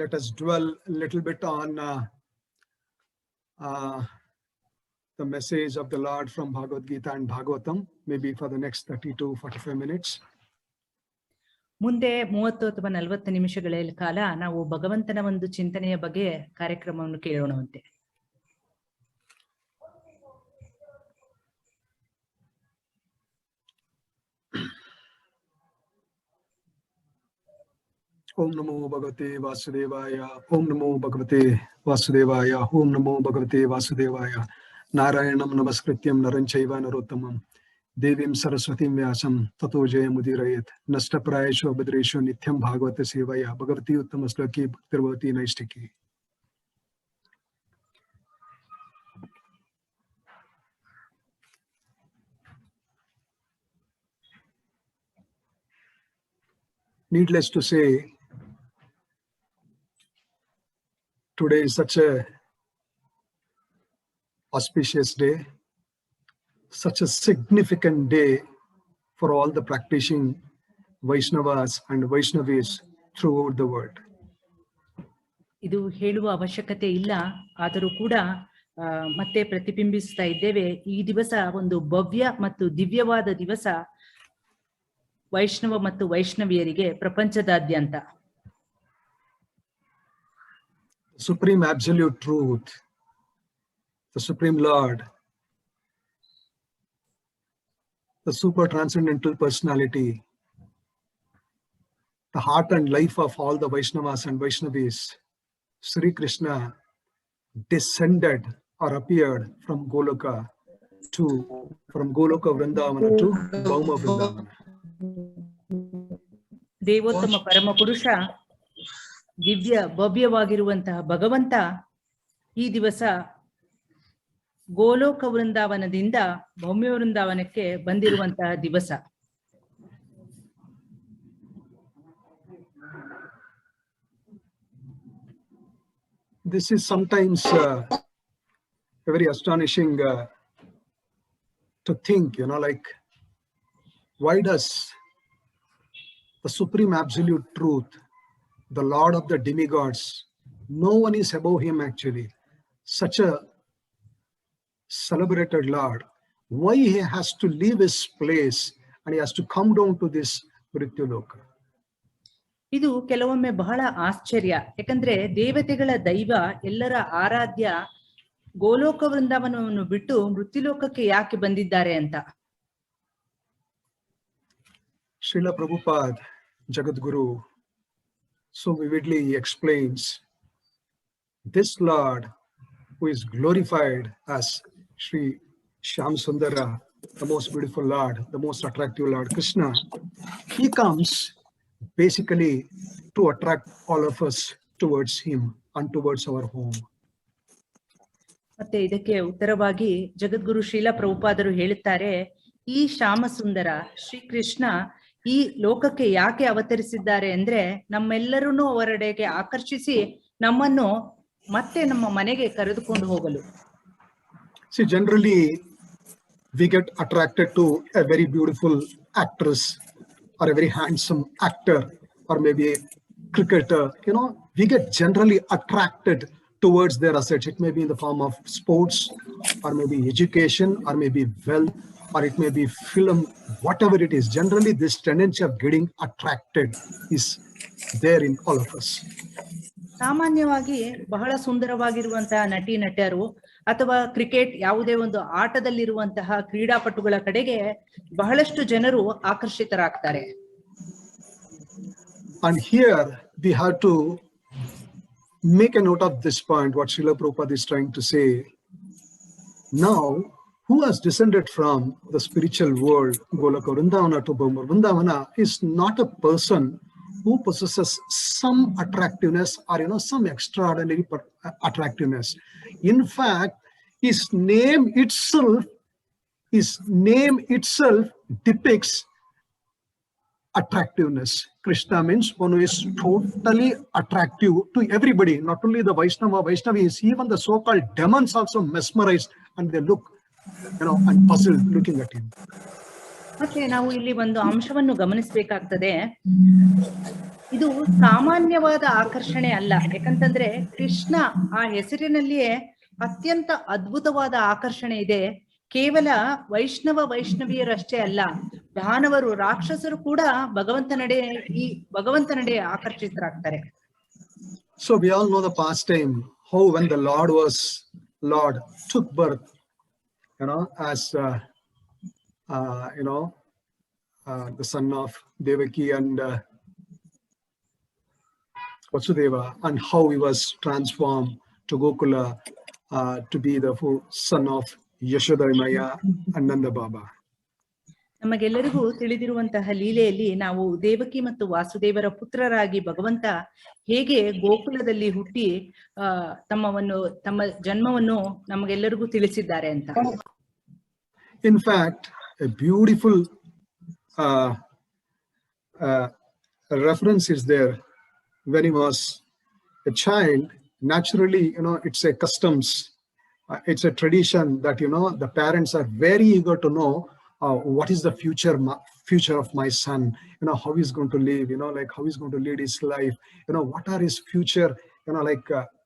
let us dwell a little bit on the message of the Lord from Bhagavad Gita and Bhagavatam, maybe for the next 30 to 45 minutes. ಮುಂದೆ 30 ಅಥವಾ 40 ನಿಮಿಷಗಳ ಕಾಲ ನಾವು ಭಗವಂತನ ಒಂದು ಚಿಂತನೆಯ ಬಗ್ಗೆ ಕಾರ್ಯಕ್ರಮವನ್ನು ಕೇಳೋಣವಂತೆ. Om Namo Bhagavate Vasudevaya, Om Namo Bhagavate Vasudevaya, Om Namo Bhagavate Vasudevaya, Narayanam Namaskrityam Naranchaiva Narottamam, Devim Saraswatim Vyasam, Tato Jayamudirayat, Nastaprayeshu Abhadreshu Nityam Bhagavata Sevaya, Bhagavati Uttamaslaki Bhaktirvati Naistiki. Needless to say, today is such a auspicious day, such a significant day for all the practicing Vaishnavas and Vaishnavis throughout the world. ಇದು ಹೇಳುವ ಅವಶ್ಯಕತೆ ಇಲ್ಲ, ಆದರೂ ಕೂಡ ಮತ್ತೆ ಪ್ರತಿಬಿಂಬಿಸ್ತಾ ಇದ್ದೇವೆ. ಈ ದಿವಸ ಒಂದು ಭವ್ಯ ಮತ್ತು ದಿವ್ಯವಾದ ದಿವಸ ವೈಷ್ಣವ ಮತ್ತು ವೈಷ್ಣವಿಯರಿಗೆ ಪ್ರಪಂಚದಾದ್ಯಂತ. Supreme Absolute Truth, the Supreme Lord, the Super Transcendental Personality, the heart and life of all the Vaishnavas and Vaishnavis, Sri Krishna descended or appeared from Goloka Vrindavana to Bhauma Vrindavana. ದೇವೋತ್ತಮ ಪರಮ ಪುರುಷ ದಿವ್ಯ ಭವ್ಯವಾಗಿರುವಂತಹ ಭಗವಂತ ಈ ದಿವಸ ಗೋಲೋಕ ವೃಂದಾವನದಿಂದ ಭೌಮ್ಯ ವೃಂದಾವನಕ್ಕೆ ಬಂದಿರುವಂತಹ ದಿವಸ. This is sometimes very astonishing to think, like, why does the Supreme Absolute Truth, the Lord of the demigods, no one is above him actually, such a celebrated Lord, why he has to leave his place and he has to come down to this Mrityuloka? ಇದು ಕೆಲವೊಮ್ಮೆ ಬಹಳ ಆಶ್ಚರ್ಯ. ಯಾಕಂದ್ರೆ ದೇವತೆಗಳ ದೈವ, ಎಲ್ಲರ ಆರಾಧ್ಯ ಗೋಲೋಕ ವೃಂದಾವನವನ್ನು ಬಿಟ್ಟು ಮೃತ್ಯುಲೋಕಕ್ಕೆ ಯಾಕೆ ಬಂದಿದ್ದಾರೆ ಅಂತ. Srila Prabhupada, Jagadguru, so vividly explains this Lord who is glorified as Sri Shyam Sundara, the most beautiful Lord, the most attractive Lord Krishna. He comes basically to attract all of us towards him and towards our home. ಮತ್ತೆ ಇದಕ್ಕೆ ಉತ್ತರವಾಗಿ ಜಗದ್ಗುರು ಶ್ರೀಲ ಪ್ರಭುಪಾದರು ಹೇಳುತ್ತಾರೆ, ಈ ಶ್ಯಾಮ ಸುಂದರ ಶ್ರೀಕೃಷ್ಣ ಈ ಲೋಕಕ್ಕೆ ಯಾಕೆ ಅವತರಿಸಿದ್ದಾರೆ ಅಂದ್ರೆ ನಮ್ಮೆಲ್ಲರನ್ನೂ ಅವರೆಡೆಗೆ ಆಕರ್ಷಿಸಿ ನಮ್ಮನ್ನು ಮತ್ತೆ ನಮ್ಮ ಮನೆಗೆ ಕರೆದುಕೊಂಡು ಹೋಗಲು. See, generally we get attracted to a very beautiful actress or a very handsome actor or maybe a cricketer. We get generally attracted towards their assets. It may be in the form of sports or maybe education or maybe wealth or it may be film, whatever it is. Generally, this tendency of getting attracted is there in all of us. ಸಾಮಾನ್ಯವಾಗಿ ಬಹಳ ಸುಂದರವಾಗಿರುವಂತಹ ನಟಿ ನಟರು ಅಥವಾ cricket ಯಾವುದೇ ಒಂದು ಆಟದಲ್ಲಿರುವಂತಹ ಕ್ರೀಡಾಪಟುಗಳ ಕಡೆಗೆ ಬಹಳಷ್ಟು ಜನರು ಆಕರ್ಷಿತರಾಗ್ತಾರೆ. And here we have to make a note of this point, what Srila Prabhupada is trying to say. Now, who has descended from the spiritual world, Goloka Vrindavana to Bhauma Vrindavana, is not a person who possesses some attractiveness or some extraordinary attractiveness. In fact, his name itself depicts attractiveness. Krishna means one who is totally attractive to everybody, not only the Vaishnavis, even the so-called demons also mesmerized and they look and puzzled looking at him. ಮತ್ತೆ ನಾವು ಇಲ್ಲಿ ಒಂದು ಅಂಶವನ್ನು ಗಮನಿಸಬೇಕಾಗ್ತದೆ. ಇದು ಸಾಮಾನ್ಯವಾದ ಆಕರ್ಷಣೆ ಅಲ್ಲ. ಯಾಕಂತಂದ್ರೆ ಕೃಷ್ಣ ಆ ಹೆಸರಿನಲ್ಲಿಯೇ ಅತ್ಯಂತ ಅದ್ಭುತವಾದ ಆಕರ್ಷಣೆ ಇದೆ. ಕೇವಲ ವೈಷ್ಣವಿಯರಷ್ಟೇ ಅಲ್ಲ, ದಾನವರು, ರಾಕ್ಷಸರು ಕೂಡ ಭಗವಂತನಡೆ ಆಕರ್ಷಿತರಾಗ್ತಾರೆ. So we all know the pastime, how when the Lord took birth, as the son of Devaki and Vasudeva, and how he was transformed to Gokula to be the son of Yashoda Maya and Nanda Baba. ನಮಗೆಲ್ಲರಿಗೂ ತಿಳಿದಿರುವಂತಹ ಲೀಲೆಯಲ್ಲಿ ನಾವು ದೇವಕಿ ಮತ್ತು ವಾಸುದೇವರ ಪುತ್ರರಾಗಿ ಭಗವಂತ ಹೇಗೆ ಗೋಕುಲದಲ್ಲಿ ಹುಟ್ಟಿ ತಮ್ಮ ಜನ್ಮವನ್ನು ನಮಗೆಲ್ಲರಿಗೂ ತಿಳಿಸಿದ್ದಾರೆ ಅಂತ. In fact, a beautiful reference is there. When he was a child, naturally, it's a customs, it's a tradition that the parents are very eager to know what is the future of my son, how he's going to live, like how he's going to lead his life, what are his future,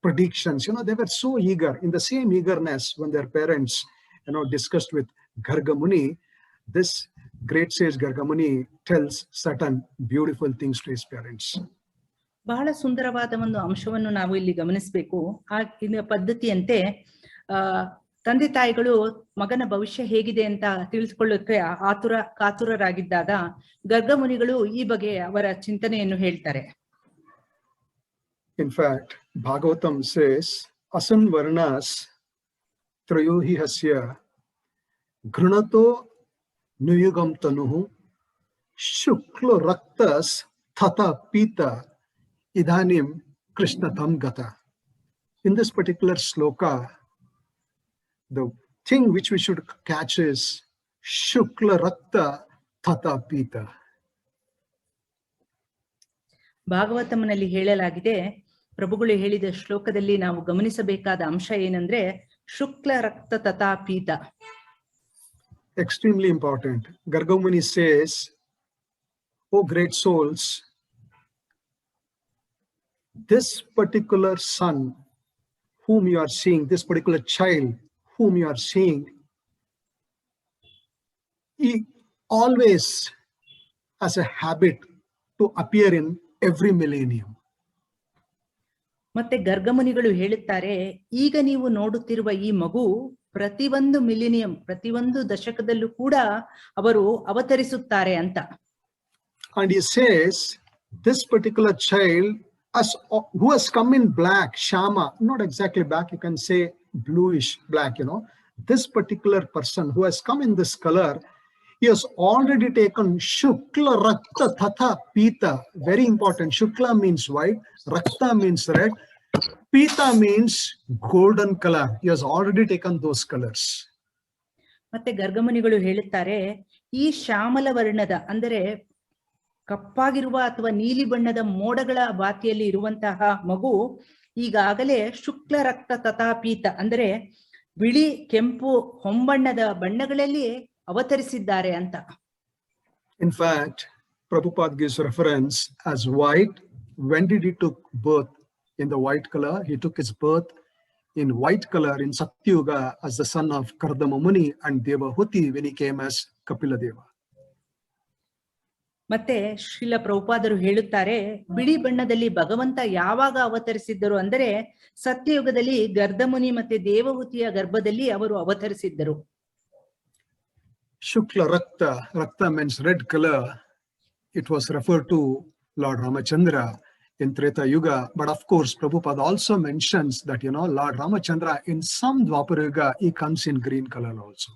predictions. They were so eager. In the same eagerness, when their parents discussed with Garga Muni, this great sage Garga Muni tells certain beautiful things to his parents. ಬಹಳ ಸುಂದರವಾದ ಒಂದು ಅಂಶವನ್ನು ನಾವು ಇಲ್ಲಿ ಗಮನಿಸಬೇಕು. ಆ ಪದ್ಧತಿಯಂತೆ ತಂದೆ ತಾಯಿಗಳು ಮಗನ ಭವಿಷ್ಯ ಹೇಗಿದೆ ಅಂತ ತಿಳಿದುಕೊಳ್ಳೋಕೆ ಕಾತುರರಾಗಿದ್ದಾಗ ಗರ್ಗಮುನಿಗಳು ಈ ಬಗ್ಗೆ ಅವರ ಚಿಂತನೆಯನ್ನು ಹೇಳ್ತಾರೆ. In fact, Bhagavatam says, Asan Varnas Trayohi Hasya Grunato Nuyugam Tanuhu Shuklo Raktas Tata Pita Idhanim Krishnatam Gata. In this particular sloka, the thing which we should catch is Shukla Rakta Tata Pita. ಭಾಗವತಂನಲ್ಲಿ ಹೇಳಲಾಗಿದೆ, ಪ್ರಭುಗಳು ಹೇಳಿದ ಶ್ಲೋಕದಲ್ಲಿ ನಾವು ಗಮನಿಸಬೇಕಾದ ಅಂಶ ಏನಂದ್ರೆ ಶುಕ್ಲ ರಕ್ತ ತಥಾ ಪೀತ. Extremely important. Garga Muni says, "Oh great souls, this particular son whom you are seeing, this particular child whom you are seeing, he always has a habit to appear in every millennium." ಮತ್ತೆ ಗರ್ಗಮುನಿಗಳು ಹೇಳುತ್ತಾರೆ, ಈಗ ನೀವು ನೋಡುತ್ತಿರುವ ಈ ಮಗು ಪ್ರತಿಯೊಂದು millennium, ಪ್ರತಿಯೊಂದು ದಶಕದಲ್ಲೂ ಕೂಡ ಅವರು ಅವತರಿಸುತ್ತಾರೆ ಅಂತ. And he says, this particular child who has come in black, Shama, not exactly black, you can say bluish black, this particular person who has come in this color, he has already taken Shukla Rakta Tata Pita. Very important. Shukla means white, Rakta means red, Pita means golden color. He has already taken those colors. ಮತ್ತೆ ಗರ್ಗಮುನಿಗಳು ಹೇಳುತ್ತಾರೆ, ಈ ಶ್ಯಾಮಲ ವರ್ಣದ ಅಂದರೆ ಕಪ್ಪಾಗಿರುವ ಅಥವಾ ನೀಲಿ ಬಣ್ಣದ ಮೋಡಗಳ ಬಾತಿಯಲ್ಲಿ ಇರುವಂತಹ ಮಗು ಈಗಾಗಲೇ ಶುಕ್ಲ ರಕ್ತ ತಥಾ ಪೀತ ಅಂದರೆ ಬಿಳಿ, ಕೆಂಪು, ಹೊಂಬಣ್ಣದ ಬಣ್ಣಗಳಲ್ಲಿ ಅವತರಿಸಿದ್ದಾರೆ ಅಂತ. In fact, Prabhupada gives reference as white. When did he took birth in the white color? He took his birth in white color in Satyuga as the son of Kardama Muni and Devahuti when he came as Kapila Deva. ಮತ್ತೆ ಶ್ರೀಲ ಪ್ರಭುಪಾದರು ಹೇಳುತ್ತಾರೆ, ಬಿಳಿ ಬಣ್ಣದಲ್ಲಿ ಭಗವಂತ ಯಾವಾಗ ಅವತರಿಸಿದ್ದರು ಅಂದರೆ ಸತ್ಯಯುಗದಲ್ಲಿ ಗರ್ಧಮುನಿ ಮತ್ತೆ ದೇವಹುತಿಯ ಗರ್ಭದಲ್ಲಿ ಅವರು ಅವತರಿಸಿದ್ದರು. Shukla Rakta, Rakta means red color. It was referred to Lord Ramachandra in Treta Yuga. But of course, Prabhupada also mentions that, Lord Ramachandra in some Dwapara Yuga, he comes in green color also.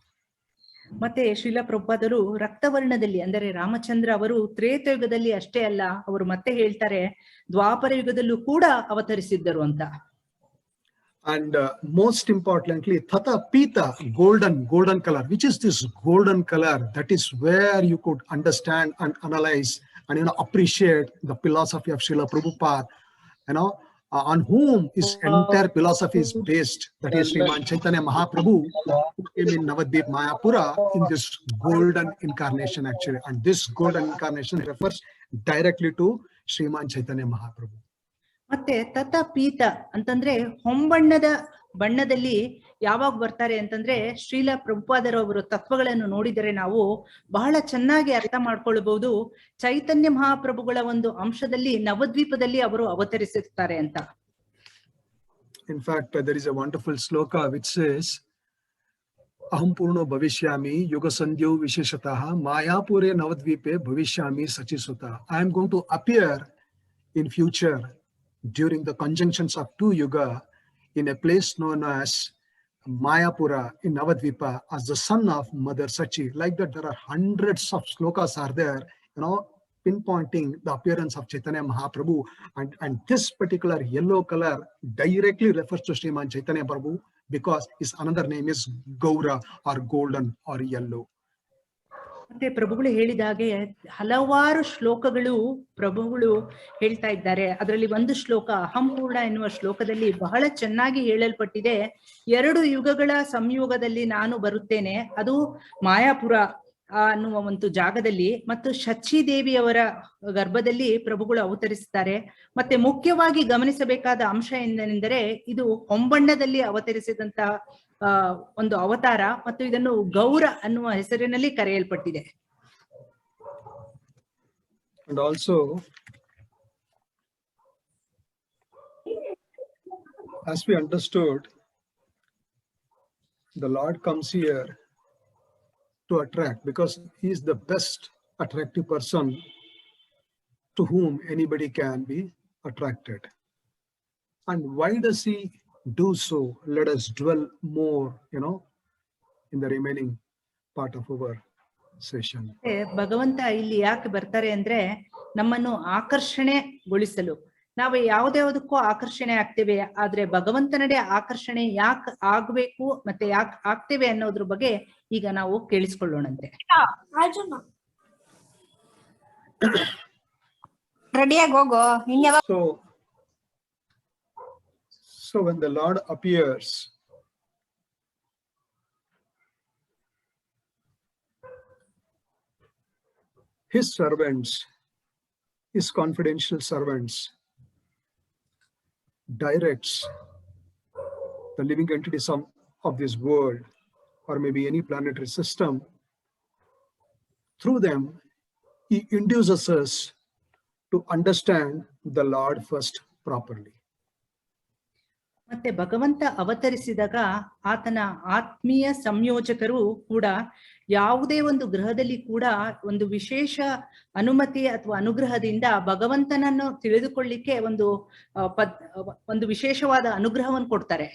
ಮತ್ತೆ ಶ್ರೀಲ ಪ್ರಭುಪಾದರು ರಕ್ತವರ್ಣದಲ್ಲಿ ಅಂದರೆ ರಾಮಚಂದ್ರ ಅವರು ತ್ರೇತಯುಗದಲ್ಲಿ ಅಷ್ಟೇ ಅಲ್ಲ, ಅವರು ಮತ್ತೆ ಹೇಳ್ತಾರೆ ದ್ವಾಪರ ಯುಗದಲ್ಲೂ ಕೂಡ ಅವತರಿಸಿದ್ದರು ಅಂತ. And most importantly, Tata Pita, golden color. Which is this golden color? That is where you could understand and analyze and appreciate the philosophy of Srila Prabhupada, on whom his entire philosophy is based. That is Sriman Chaitanya Mahaprabhu, who came in Navadvip Mayapura in this golden incarnation actually. And this golden incarnation refers directly to Sriman Chaitanya Mahaprabhu. ಮತ್ತೆ ತತ ಪೀತ ಅಂತಂದ್ರೆ ಹೊಂಬಣ್ಣದ ಬಣ್ಣದಲ್ಲಿ ಯಾವಾಗ ಬರ್ತಾರೆ ಅಂತಂದ್ರೆ ಶ್ರೀಲ ಪ್ರಭುಪಾದರವರು ತತ್ವಗಳನ್ನು ನೋಡಿದರೆ ನಾವು ಬಹಳ ಚೆನ್ನಾಗಿ ಅರ್ಥ ಮಾಡ್ಕೊಳ್ಬಹುದು ಚೈತನ್ಯ ಮಹಾಪ್ರಭುಗಳ ಒಂದು ಅಂಶದಲ್ಲಿ ನವದ್ವೀಪದಲ್ಲಿ ಅವರು ಅವತರಿಸುತ್ತಾರೆ ಅಂತ. In fact, there is a wonderful sloka which says, Aham Purno Bhavishyami Yuga Sandhyo Visheshataha Mayapure Navadvipe Bhavishyami Sachisuta. I am going to appear in future during the conjunctions of 2 yuga in a place known as Mayapura in Navadvipa as the son of Mother Sachi. Like that, there are hundreds of slokas are there, pinpointing the appearance of Chaitanya Mahaprabhu. And this particular yellow color directly refers to Sriman Chaitanya Prabhu because his another name is Gaura or golden or yellow. ಮತ್ತೆ ಪ್ರಭುಗಳು ಹೇಳಿದ ಹಾಗೆ ಹಲವಾರು ಶ್ಲೋಕಗಳು ಪ್ರಭುಗಳು ಹೇಳ್ತಾ ಇದ್ದಾರೆ. ಅದರಲ್ಲಿ ಒಂದು ಶ್ಲೋಕ ಅಹಂಪೂರ್ಣ ಎನ್ನುವ ಶ್ಲೋಕದಲ್ಲಿ ಬಹಳ ಚೆನ್ನಾಗಿ ಹೇಳಲ್ಪಟ್ಟಿದೆ. 2 ಯುಗಗಳ ಸಂಯೋಗದಲ್ಲಿ ನಾನು ಬರುತ್ತೇನೆ, ಅದು ಮಾಯಾಪುರ ಅನ್ನುವ ಒಂದು ಜಾಗದಲ್ಲಿ, ಮತ್ತು ಶಚಿ ದೇವಿಯವರ ಗರ್ಭದಲ್ಲಿ ಪ್ರಭುಗಳು ಅವತರಿಸುತ್ತಾರೆ. ಮತ್ತೆ ಮುಖ್ಯವಾಗಿ ಗಮನಿಸಬೇಕಾದ ಅಂಶ ಏನೆಂದರೆ ಇದು ಹೊಂಬಣ್ಣದಲ್ಲಿ ಅವತರಿಸಿದಂತ ಒಂದು ಅವತಾರ, ಮತ್ತು ಇದನ್ನು ಗೌರ ಅನ್ನುವ ಹೆಸರಿನಲ್ಲಿ ಕರೆಯಲ್ಪಟ್ಟಿದೆ. And also, as we understood, the Lord comes here to attract because he is the best attractive person to whom anybody can be attracted. And why does he do so? Let us dwell more, in the remaining part of our session. ಭಗವಂತ ಇಲ್ಲಿ ಯಾಕೆ ಬರ್ತಾರೆ ಅಂದ್ರೆ ನಮ್ಮನ್ನು ಆಕರ್ಷಣೆಗೊಳಿಸಲು. ನಾವು ಯಾವುದಕ್ಕೂ ಆಕರ್ಷಣೆ ಆಗ್ತೇವೆ, ಆದ್ರೆ ಭಗವಂತನಡೆ ಆಕರ್ಷಣೆ ಯಾಕೆ ಆಗ್ಬೇಕು ಮತ್ತೆ ಯಾಕೆ ಆಗ್ತೇವೆ ಅನ್ನೋದ್ರ ಬಗ್ಗೆ ಈಗ ನಾವು ಕೇಳಿಸ್ಕೊಳ್ಳೋಣಂತೆ. ರೆಡಿಯಾಗಿ ಹೋಗೋ. So when the Lord appears, his servants, his confidential servants, directs the living entities of this world or maybe any planetary system. Through them, he induces us to understand the Lord first properly. ಮತ್ತೆ ಭಗವಂತ ಅವತರಿಸಿದಾಗ ಆತನ ಆತ್ಮೀಯ ಸಂಯೋಜಕರು ಕೂಡ ಯಾವುದೇ ಒಂದು ಗ್ರಹದಲ್ಲಿ ಕೂಡ ಒಂದು ವಿಶೇಷ ಅನುಮತಿ ಅಥವಾ ಅನುಗ್ರಹದಿಂದ ಭಗವಂತನನ್ನು ತಿಳಿದುಕೊಳ್ಳಿಕ್ಕೆ ಒಂದು ವಿಶೇಷವಾದ ಅನುಗ್ರಹವನ್ನು ಕೊಡ್ತಾರೆ.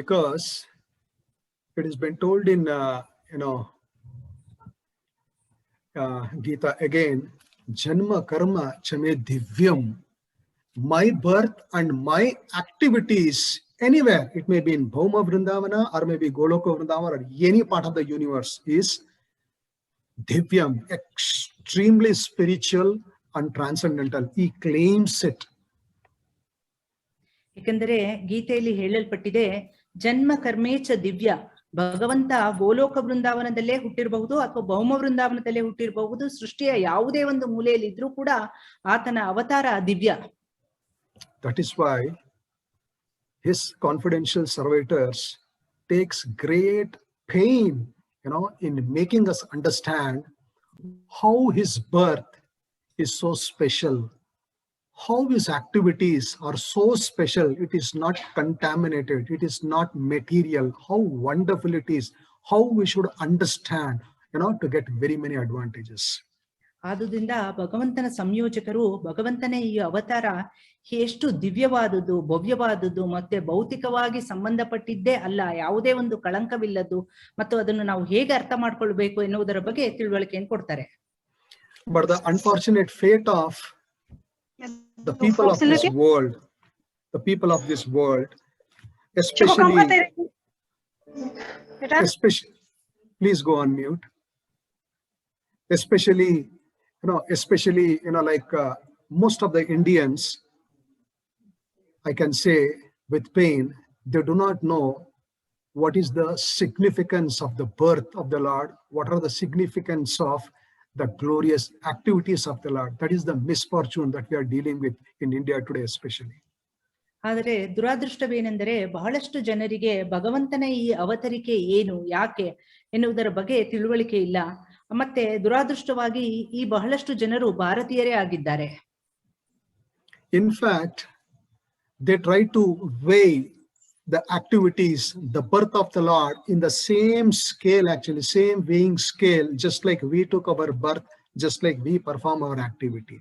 Because it has been told in Gita again, Janma Karma Chame Divyam. My birth and my activities anywhere, it may be in Bhauma Vrindavana or maybe Goloka Vrindavana or any part of the universe, is Divyam, extremely spiritual and transcendental. He claims it. ಏಕೆಂದರೆ ಗೀತೆಯಲ್ಲಿ ಹೇಳಲ್ಪಟ್ಟಿದೆ ಜನ್ಮ ಕರ್ಮೇಚ ದಿವ್ಯ. ಭಗವಂತ ಗೋಲೋಕ ವೃಂದಾವನದಲ್ಲೇ ಹುಟ್ಟಿರಬಹುದು ಅಥವಾ ಭೌಮ ವೃಂದಾವನದಲ್ಲೇ ಹುಟ್ಟಿರಬಹುದು, ಸೃಷ್ಟಿಯ ಯಾವುದೇ ಒಂದು ಮೂಲೆಯಲ್ಲಿ ಇದ್ರೂ ಕೂಡ ಆತನ ಅವತಾರ ದಿವ್ಯ. That is why his confidential servitors takes great pain, in making us understand how his birth is so special, how his activities are so special. It is not contaminated, it is not material. How wonderful it is, how we should understand, to get very many advantages. ಆದುದರಿಂದ ಭಗವಂತನ ಸಂಯೋಜಕರು ಭಗವಂತನ ಈ ಅವತಾರ ಎಷ್ಟು ದಿವ್ಯವಾದುದು, ಭವ್ಯವಾದುದು, ಮತ್ತೆ ಭೌತಿಕವಾಗಿ ಸಂಬಂಧಪಟ್ಟಿದ್ದೇ ಅಲ್ಲ, ಯಾವುದೇ ಒಂದು ಕಳಂಕವಿಲ್ಲದ್ದು, ಮತ್ತು ಅದನ್ನು ನಾವು ಹೇಗೆ ಅರ್ಥ ಮಾಡ್ಕೊಳ್ಬೇಕು ಎನ್ನುವುದರ ಬಗ್ಗೆ ತಿಳುವಳಿಕೆಯನ್ನು ಕೊಡ್ತಾರೆ. But the unfortunate fate of the people of this world, especially, please go on mute. Especially, like most of the Indians, I can say with pain, they do not know what is the significance of the birth of the Lord, what are the significance of the glorious activities of the Lord. That is the misfortune that we are dealing with in India today, especially. ಆದರೆ ದುರಾದೃಷ್ಟವೇನೆಂದರೆ ಬಹಳಷ್ಟು ಜನರಿಗೆ ಭಗವಂತನ ಈ ಅವತರಿಕೆ ಏನು, ಯಾಕೆ ಎನ್ನುವುದರ ಬಗ್ಗೆ ತಿಳುವಳಿಕೆ ಇಲ್ಲ. ಮತ್ತೆ ದುರಾದೃಷ್ಟವಾಗಿ ಈ ಬಹಳಷ್ಟು ಜನರು ಭಾರತೀಯರೇ ಆಗಿದ್ದಾರೆ. In fact, they try to weigh the activities, the birth of the Lord in the same scale, actually, same weighing scale, just like we took our birth, just like we perform our activity.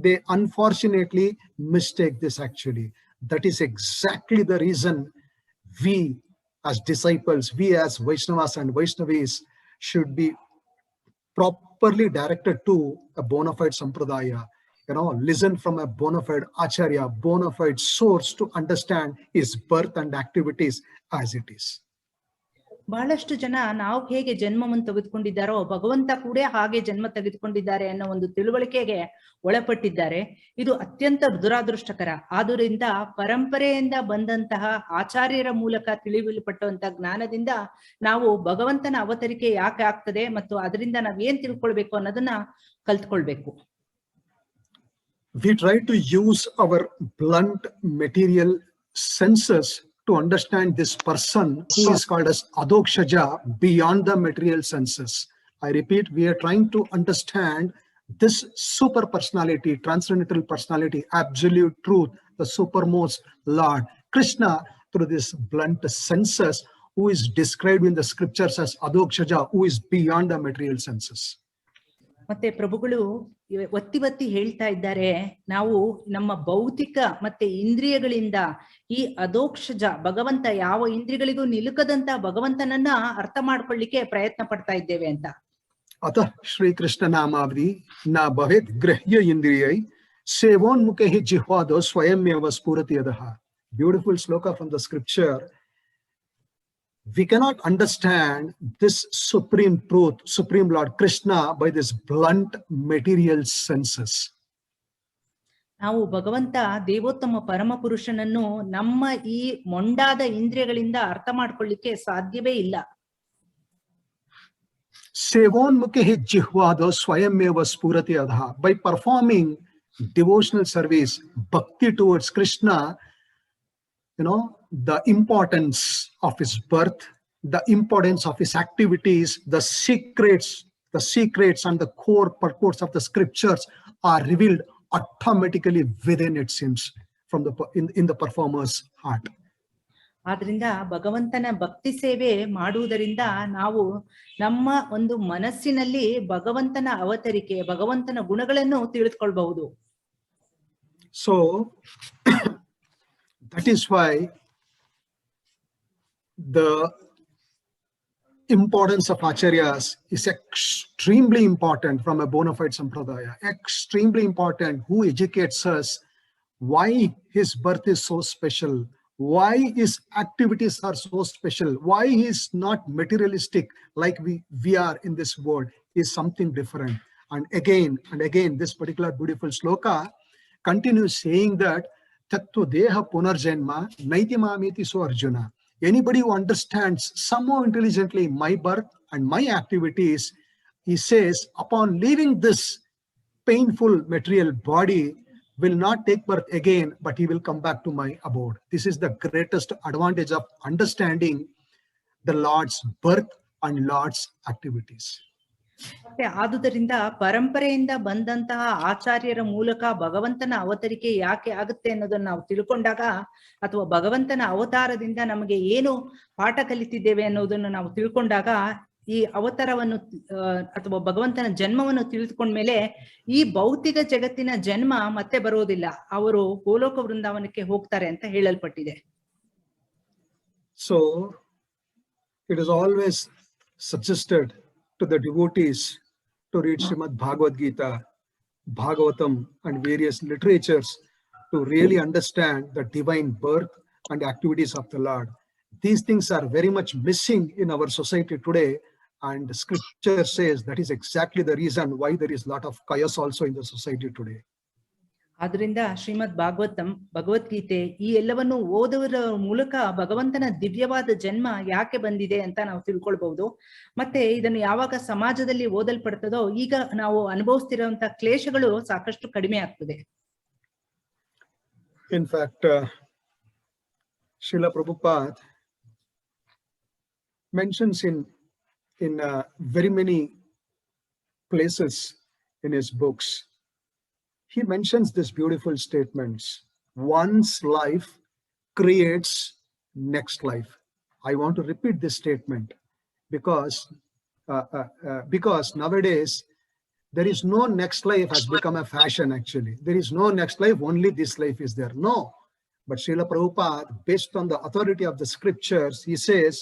They unfortunately mistake this actually. That is exactly the reason we as disciples, we as Vaishnavas and Vaishnavis should be properly directed to a bona fide sampradaya. Listen from a bona fide acharya, bona fide source to understand his birth and activities as it is. ಬಹಳಷ್ಟು ಜನ ನಾವು ಹೇಗೆ ಜನ್ಮವನ್ನು ತೆಗೆದುಕೊಂಡಿದ್ದಾರೋ ಭಗವಂತ ಕೂಡ ಹಾಗೆ ಜನ್ಮ ತೆಗೆದುಕೊಂಡಿದ್ದಾರೆ ಅನ್ನೋ ಒಂದು ತಿಳುವಳಿಕೆಗೆ ಒಳಪಟ್ಟಿದ್ದಾರೆ. ಇದು ಅತ್ಯಂತ ದುರಾದೃಷ್ಟಕರ. ಆದುದರಿಂದ ಪರಂಪರೆಯಿಂದ ಬಂದಂತಹ ಆಚಾರ್ಯರ ಮೂಲಕ ತಿಳಿಯಲ್ಪಟ್ಟಂತಹ ಜ್ಞಾನದಿಂದ ನಾವು ಭಗವಂತನ ಅವತರಿಕೆ ಯಾಕೆ ಆಗ್ತದೆ ಮತ್ತು ಅದರಿಂದ ನಾವ್ ಏನ್ ತಿಳ್ಕೊಳ್ಬೇಕು ಅನ್ನೋದನ್ನ ಕಲ್ತ್ಕೊಳ್ಬೇಕು. We try to use our blunt material senses to understand this person who is called as Adokshaja beyond the material senses. I repeat, we are trying to understand this super personality, transcendental personality, absolute truth, the supermost Lord, Krishna, through this blunt senses, who is described in the scriptures as Adokshaja, who is beyond the material senses. ಮತ್ತೆ ಪ್ರಭುಗಳು ಒತ್ತಿ ಹೇಳ್ತಾ ಇದ್ದಾರೆ, ನಾವು ನಮ್ಮ ಭೌತಿಕ ಮತ್ತೆ ಇಂದ್ರಿಯಗಳಿಂದ ಈ ಅಧೋಕ್ಷಜ ಭಗವಂತ ಯಾವ ಇಂದ್ರಿಯಗಳಿಗೂ ನಿಲುಕದಂತ ಭಗವಂತನನ್ನ ಅರ್ಥ ಮಾಡ್ಕೊಳ್ಳಿಕ್ಕೆ ಪ್ರಯತ್ನ ಪಡ್ತಾ ಇದ್ದೇವೆ ಅಂತ. ಅತಃ ಶ್ರೀ ಕೃಷ್ಣ ನಾಮಾವಧಿ ನ ಭವೇತ್ ಗೃಹ್ಯ ಇಂದ್ರಿಯೈ ಸೇವೋನ್ಮುಖೇ ಜಿಹ್ವಾದೋ ಸ್ವಯಮೇವ ಸ್ಫುರತಿ ಅಧಃ. Beautiful sloka from the scripture. We cannot understand this supreme truth, Supreme Lord Krishna, by this blunt material senses. ನಾವು ಭಗವಂತ ದೇವೋತ್ತಮ ಪರಮ ಪುರುಷನನ್ನು ನಮ್ಮ ಈ ಮೊಂಡಾದ ಇಂದ್ರಿಯಗಳಿಂದ ಅರ್ಥ ಮಾಡ್ಕೊಳ್ಳಿಕ್ಕೆ ಸಾಧ್ಯವೇ ಇಲ್ಲ. ಸೇವೋನ್ಮುಖೇ ಜಿಹ್ವಾದೋ ಸ್ವಯಮೇವ ಸ್ಫುರತಿ ಅಧಃ. By performing devotional service, bhakti towards Krishna, the importance of his birth, the importance of his activities, the secrets and the core purports of the scriptures are revealed automatically within, it seems, from in the performer's heart. ಆದ್ರಿಂದ ಭಗವಂತನ ಭಕ್ತಿ ಸೇವೆ ಮಾಡುವುದರಿಂದ ನಾವು ನಮ್ಮ ಒಂದು ಮನಸ್ಸಿನಲ್ಲಿ ಭಗವಂತನ ಅವತರಿಕೆ, ಭಗವಂತನ ಗುಣಗಳನ್ನು ತಿಳಿದುಕೊಳ್ಳಬಹುದು. So that is why the importance of acharyas is extremely important from a bona fide sampradaya. Extremely important. Who educates us? Why his birth is so special? Why his activities are so special? Why he is not materialistic like we are in this world? He is something different. And again, this particular beautiful sloka continues saying that Tattva Deha Punarjanma Naiti Mamiti So Arjuna. Anybody who understands somehow intelligently my birth and my activities, he says, upon leaving this painful material body, will not take birth again, but he will come back to my abode. This is the greatest advantage of understanding the Lord's birth and Lord's activities. ಮತ್ತೆ ಆದುದರಿಂದ ಪರಂಪರೆಯಿಂದ ಬಂದಂತಹ ಆಚಾರ್ಯರ ಮೂಲಕ ಭಗವಂತನ ಅವತರಿಕೆ ಯಾಕೆ ಆಗುತ್ತೆ ಅನ್ನೋದನ್ನ ನಾವು ತಿಳ್ಕೊಂಡಾಗ, ಅಥವಾ ಭಗವಂತನ ಅವತಾರದಿಂದ ನಮಗೆ ಏನು ಪಾಠ ಕಲಿತಿದ್ದೇವೆ ಅನ್ನೋದನ್ನು ನಾವು ತಿಳ್ಕೊಂಡಾಗ, ಈ ಅವತಾರವನ್ನು ಅಥವಾ ಭಗವಂತನ ಜನ್ಮವನ್ನು ತಿಳಿದುಕೊಂಡ್ಮೇಲೆ ಈ ಭೌತಿಕ ಜಗತ್ತಿನ ಜನ್ಮ ಮತ್ತೆ ಬರೋದಿಲ್ಲ, ಅವರು ಗೋಲೋಕ ವೃಂದಾವನಕ್ಕೆ ಹೋಗ್ತಾರೆ ಅಂತ ಹೇಳಲ್ಪಟ್ಟಿದೆ. So it is always suggested to the devotees to read Srimad Bhagavad Gita, Bhagavatam and various literatures to really understand the divine birth and activities of the Lord. These things are very much missing in our society today, and scripture says that is exactly the reason why there is a lot of chaos also in the society today. ಆದ್ರಿಂದ ಶ್ರೀಮದ್ ಭಾಗವತಂ, ಭಗವದ್ಗೀತೆ ಈ ಎಲ್ಲವನ್ನು ಓದುವುದರ ಮೂಲಕ ಭಗವಂತನ ದಿವ್ಯವಾದ ಜನ್ಮ ಯಾಕೆ ಬಂದಿದೆ ಅಂತ ನಾವು ತಿಳ್ಕೊಳ್ಬಹುದು. ಮತ್ತೆ ಇದನ್ನು ಯಾವಾಗ ಸಮಾಜದಲ್ಲಿ ಓದಲ್ಪಡ್ತದೋ ಈಗ ನಾವು ಅನುಭವಿಸ್ತಿರುವಂತ ಕ್ಲೇಶಗಳು ಸಾಕಷ್ಟು ಕಡಿಮೆ ಆಗ್ತದೆ. In fact, Srila Prabhupada mentions in very many places in his books, he mentions this beautiful statements: one's life creates next life. I want to repeat this statement because nowadays there is no next life has become a fashion. Actually, there is no next life, only this life is there. No, but Srila Prabhupada, based on the authority of the scriptures, he says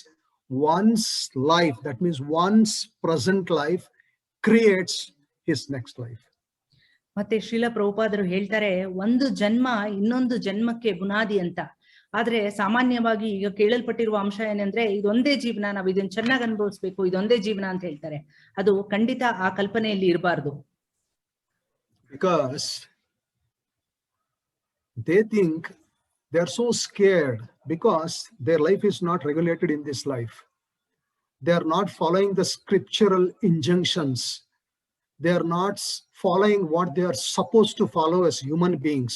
one's life, that means one's present life, creates his next life. ಮತ್ತೆ ಶ್ರೀಲ ಪ್ರಭುಪಾದರು ಹೇಳ್ತಾರೆ, ಒಂದು ಜನ್ಮ ಇನ್ನೊಂದು ಜನ್ಮಕ್ಕೆ ಬುನಾದಿ ಅಂತ. ಆದ್ರೆ ಸಾಮಾನ್ಯವಾಗಿ ಈಗ ಕೇಳಲ್ಪಟ್ಟಿರುವ ಅಂಶ ಏನಂದ್ರೆ ಇದೊಂದೇ ಜೀವನ, ನಾವು ಇದನ್ನ ಚೆನ್ನಾಗಿ ಅನುಭವಿಸ್ಬೇಕು, ಇದೊಂದೇ ಜೀವನ ಅಂತ ಹೇಳ್ತಾರೆ. ಅದು ಖಂಡಿತ ಆ ಕಲ್ಪನೆಯಲ್ಲಿ ಇರಬಾರ್ದು. Because they think they are so scared because their life is not regulated in this life. They are not following the scriptural injunctions. They are not following what they are supposed to follow as human beings.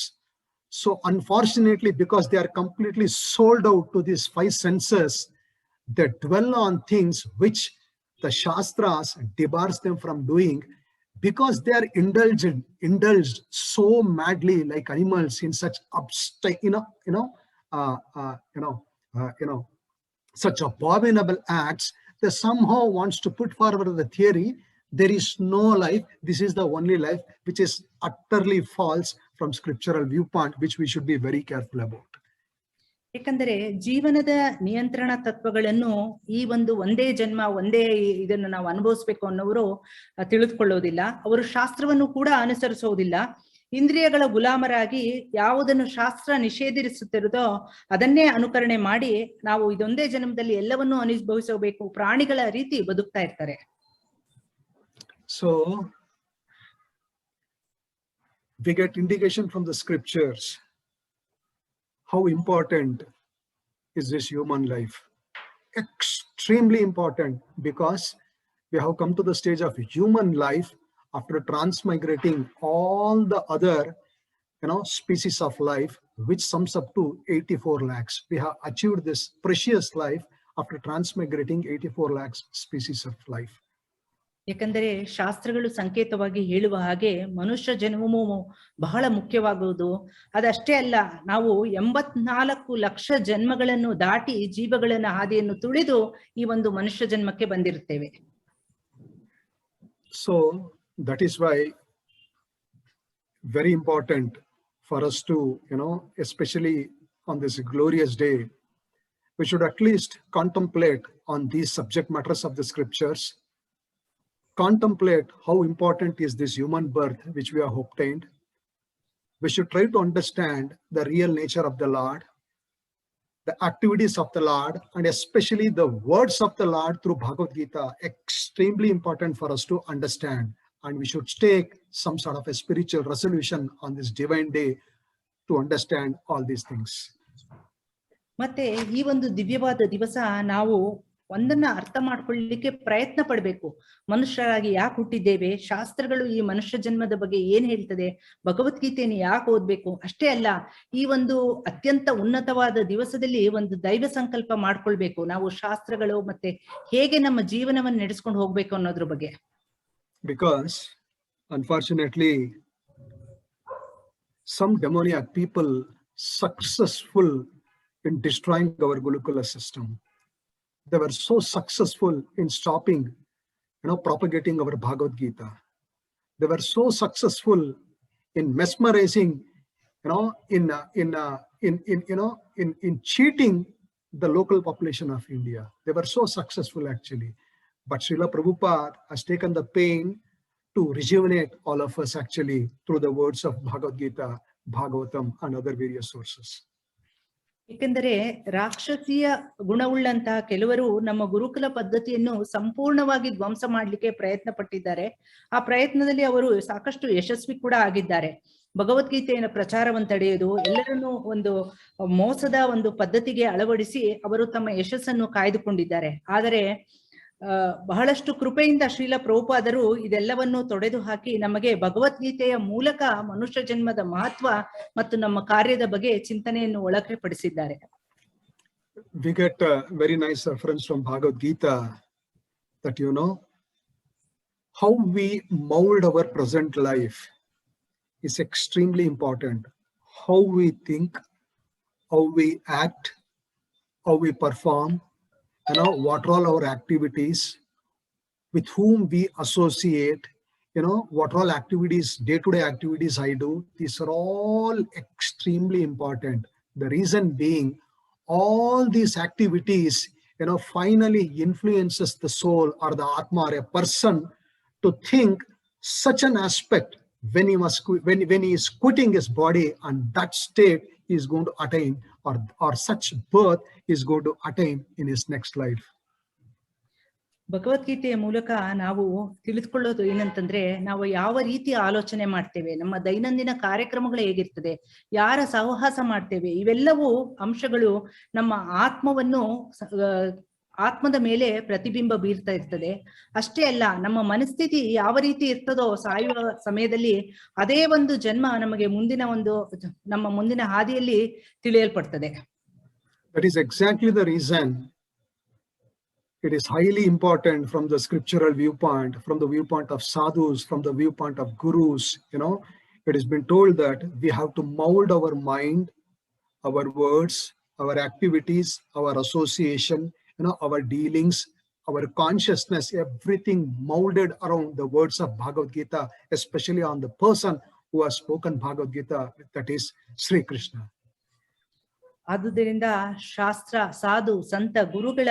So unfortunately, because they are completely sold out to these five senses, they dwell on things which the Shastras debars them from doing, because they are indulged so madly like animals in such such abominable acts. They somehow wants to put forward the theory there is no life, this is the only life, which is utterly false from scriptural viewpoint, which we should be very careful about. ಯಾಕಂದರೆ ಜೀವನದ ನಿಯಂತ್ರಣ ತತ್ವಗಳನ್ನು ಈ ಒಂದು ಒಂದೇ ಜನ್ಮ ಒಂದೇ ಇದನ್ನು ನಾವು ಅನುಭವಿಸ್ಬೇಕು ಅನ್ನೋರು ತಿಳಿದುಕೊಳ್ಳೋದಿಲ್ಲ. ಅವರು ಶಾಸ್ತ್ರವನ್ನು ಕೂಡ ಅನುಸರಿಸೋದಿಲ್ಲ. ಇಂದ್ರಿಯಗಳ ಗುಲಾಮರಾಗಿ ಯಾವುದನ್ನು ಶಾಸ್ತ್ರ ನಿಷೇಧಿಸುತ್ತಿರುವುದೋ ಅದನ್ನೇ ಅನುಕರಣೆ ಮಾಡಿ ನಾವು ಇದೊಂದೇ ಜನ್ಮದಲ್ಲಿ ಎಲ್ಲವನ್ನೂ ಅನುಭವಿಸಬೇಕು, ಪ್ರಾಣಿಗಳ ರೀತಿ ಬದುಕ್ತಾ ಇರ್ತಾರೆ. So we get indication from the scriptures how important is this human life. Extremely important, because we have come to the stage of human life after transmigrating all the other species of life, which sums up to 84 lakhs. We have achieved this precious life after transmigrating 84 lakhs species of life. ಯಾಕಂದರೆ ಶಾಸ್ತ್ರಗಳು ಸಂಕೇತವಾಗಿ ಹೇಳುವ ಹಾಗೆ ಮನುಷ್ಯ ಜನ್ಮವು ಬಹಳ ಮುಖ್ಯವಾಗುವುದು. ಅದಷ್ಟೇ ಅಲ್ಲ, ನಾವು 84 ಲಕ್ಷ ಜನ್ಮಗಳನ್ನು ದಾಟಿ ಜೀವಗಳನ್ನ ಹಾದಿಯನ್ನು ತುಳಿದು ಈ ಒಂದು ಮನುಷ್ಯ ಜನ್ಮಕ್ಕೆ ಬಂದಿರುತ್ತೇವೆ. So that is why very important for us to, especially on this glorious day, we should at least contemplate on these subject matters of the scriptures. Contemplate how important is this human birth which we have obtained. We should try to understand the real nature of the Lord, the activities of the Lord, and especially the words of the Lord through Bhagavad Gita. Extremely important for us to understand, and we should take some sort of a spiritual resolution on this divine day to understand all these things. ಮತ್ತೆ ಈ ಒಂದು ದಿವ್ಯವಾದ ದಿವಸ ನಾವು ಒಂದನ್ನ ಅರ್ಥ ಮಾಡ್ಕೊಳ್ಳಿಕ್ಕೆ ಪ್ರಯತ್ನ ಪಡ್ಬೇಕು. ಮನುಷ್ಯರಾಗಿ ಯಾಕೆ ಹುಟ್ಟಿದ್ದೇವೆ, ಶಾಸ್ತ್ರಗಳು ಈ ಮನುಷ್ಯ ಜನ್ಮದ ಬಗ್ಗೆ ಏನ್ ಹೇಳ್ತದೆ, ಭಗವದ್ಗೀತೆಯನ್ನು ಯಾಕೆ ಓದ್ಬೇಕು, ಅಷ್ಟೇ ಅಲ್ಲ ಈ ಒಂದು ಅತ್ಯಂತ ಉನ್ನತವಾದ ದಿವಸದಲ್ಲಿ ಒಂದು ದೈವ ಸಂಕಲ್ಪ ಮಾಡ್ಕೊಳ್ಬೇಕು. ನಾವು ಶಾಸ್ತ್ರಗಳು ಮತ್ತೆ ಹೇಗೆ ನಮ್ಮ ಜೀವನವನ್ನು ನಡೆಸ್ಕೊಂಡು ಹೋಗ್ಬೇಕು ಅನ್ನೋದ್ರ ಬಗ್ಗೆ. Because unfortunately some demoniac people successful in destroying our Gurukula system. They were so successful in stopping, propagating our Bhagavad Gita. They were so successful in mesmerizing, in cheating the local population of India. They were so successful actually. But Srila Prabhupada has taken the pain to rejuvenate all of us actually through the words of Bhagavad Gita, Bhagavatam, and other various sources. ಏಕೆಂದರೆ ರಾಕ್ಷಸೀಯ ಗುಣವುಳ್ಳಂತಹ ಕೆಲವರು ನಮ್ಮ ಗುರುಕುಲ ಪದ್ಧತಿಯನ್ನು ಸಂಪೂರ್ಣವಾಗಿ ಧ್ವಂಸ ಮಾಡ್ಲಿಕ್ಕೆ ಪ್ರಯತ್ನ ಪಟ್ಟಿದ್ದಾರೆ. ಆ ಪ್ರಯತ್ನದಲ್ಲಿ ಅವರು ಸಾಕಷ್ಟು ಯಶಸ್ವಿ ಕೂಡ ಆಗಿದ್ದಾರೆ. ಭಗವದ್ಗೀತೆಯ ಪ್ರಚಾರವನ್ನು ತಡೆಯೋದು, ಎಲ್ಲರನ್ನೂ ಒಂದು ಮೋಸದ ಒಂದು ಪದ್ಧತಿಗೆ ಅಳವಡಿಸಿ ಅವರು ತಮ್ಮ ಯಶಸ್ಸನ್ನು ಕಾಯ್ದುಕೊಂಡಿದ್ದಾರೆ. ಆದರೆ ಬಹಳಷ್ಟು ಕೃಪೆಯಿಂದ ಶ್ರೀಲ ಪ್ರಭುಪಾದರು ಇದೆಲ್ಲವನ್ನು ತೊಡೆದು ಹಾಕಿ ನಮಗೆ ಭಗವದ್ಗೀತೆಯ ಮೂಲಕ ಮನುಷ್ಯ ಜನ್ಮದ ಮಹತ್ವ ಮತ್ತು ನಮ್ಮ ಕಾರ್ಯದ ಬಗ್ಗೆ ಚಿಂತನೆಯನ್ನು ಒಳಗೆ ಪಡಿಸಿದ್ದಾರೆ. We get a very nice reference from Bhagavad Gita that, you know, how we mold our present life is extremely important. How we think, how we act, how we perform, you know, what are all our activities, with whom we associate, you know, what all activities, day-to-day activities I do. These are all extremely important. The reason being, all these activities, you know, finally influences the soul or the Atma or a person to think such an aspect when he is quitting his body, and that state he is going to attain, or such birth is going to attain in his next life. ಭಗವದ್ಗೀತೆಯ ಮೂಲಕ ನಾವು ತಿಳಿದುಕೊಳ್ಳೋದು ಏನಂತಂದ್ರೆ, ನಾವು ಯಾವ ರೀತಿ ಆಲೋಚನೆ ಮಾಡ್ತೇವೆ, ನಮ್ಮ ದೈನಂದಿನ ಕಾರ್ಯಕ್ರಮಗಳು ಹೇಗಿರ್ತದೆ, ಯಾರ ಸಹವಾಸ ಮಾಡ್ತೇವೆ, ಇವೆಲ್ಲವೂ ಅಂಶಗಳು ನಮ್ಮ ಆತ್ಮದ ಮೇಲೆ ಪ್ರತಿಬಿಂಬ ಬೀರ್ತಾ ಇರ್ತದೆ. ಅಷ್ಟೇ ಅಲ್ಲ, ನಮ್ಮ ಮನಸ್ಥಿತಿ ಯಾವ ರೀತಿ ಇರ್ತದೋ ಸಾಯುವ ಸಮಯದಲ್ಲಿ ಅದೇ ಒಂದು ಜನ್ಮ ನಮಗೆ ನಮ್ಮ ಮುಂದಿನ ಹಾದಿಯಲ್ಲಿ ತಿಳಿಯಲ್ಪಡ್ತದೆ. That is exactly the reason it is highly important from the scriptural viewpoint, from the viewpoint of sadhus, from the viewpoint of gurus. You know, it has been told that we have to mold our mind, our words, our activities, our association, you know, our dealings, our consciousness, everything molded around the words of Bhagavad Gita, especially on the person who has spoken Bhagavad Gita, that is Sri Krishna. ಆದುದರಿಂದ ಶಾಸ್ತ್ರ, ಸಾಧು, ಸಂತ, ಗುರುಗಳ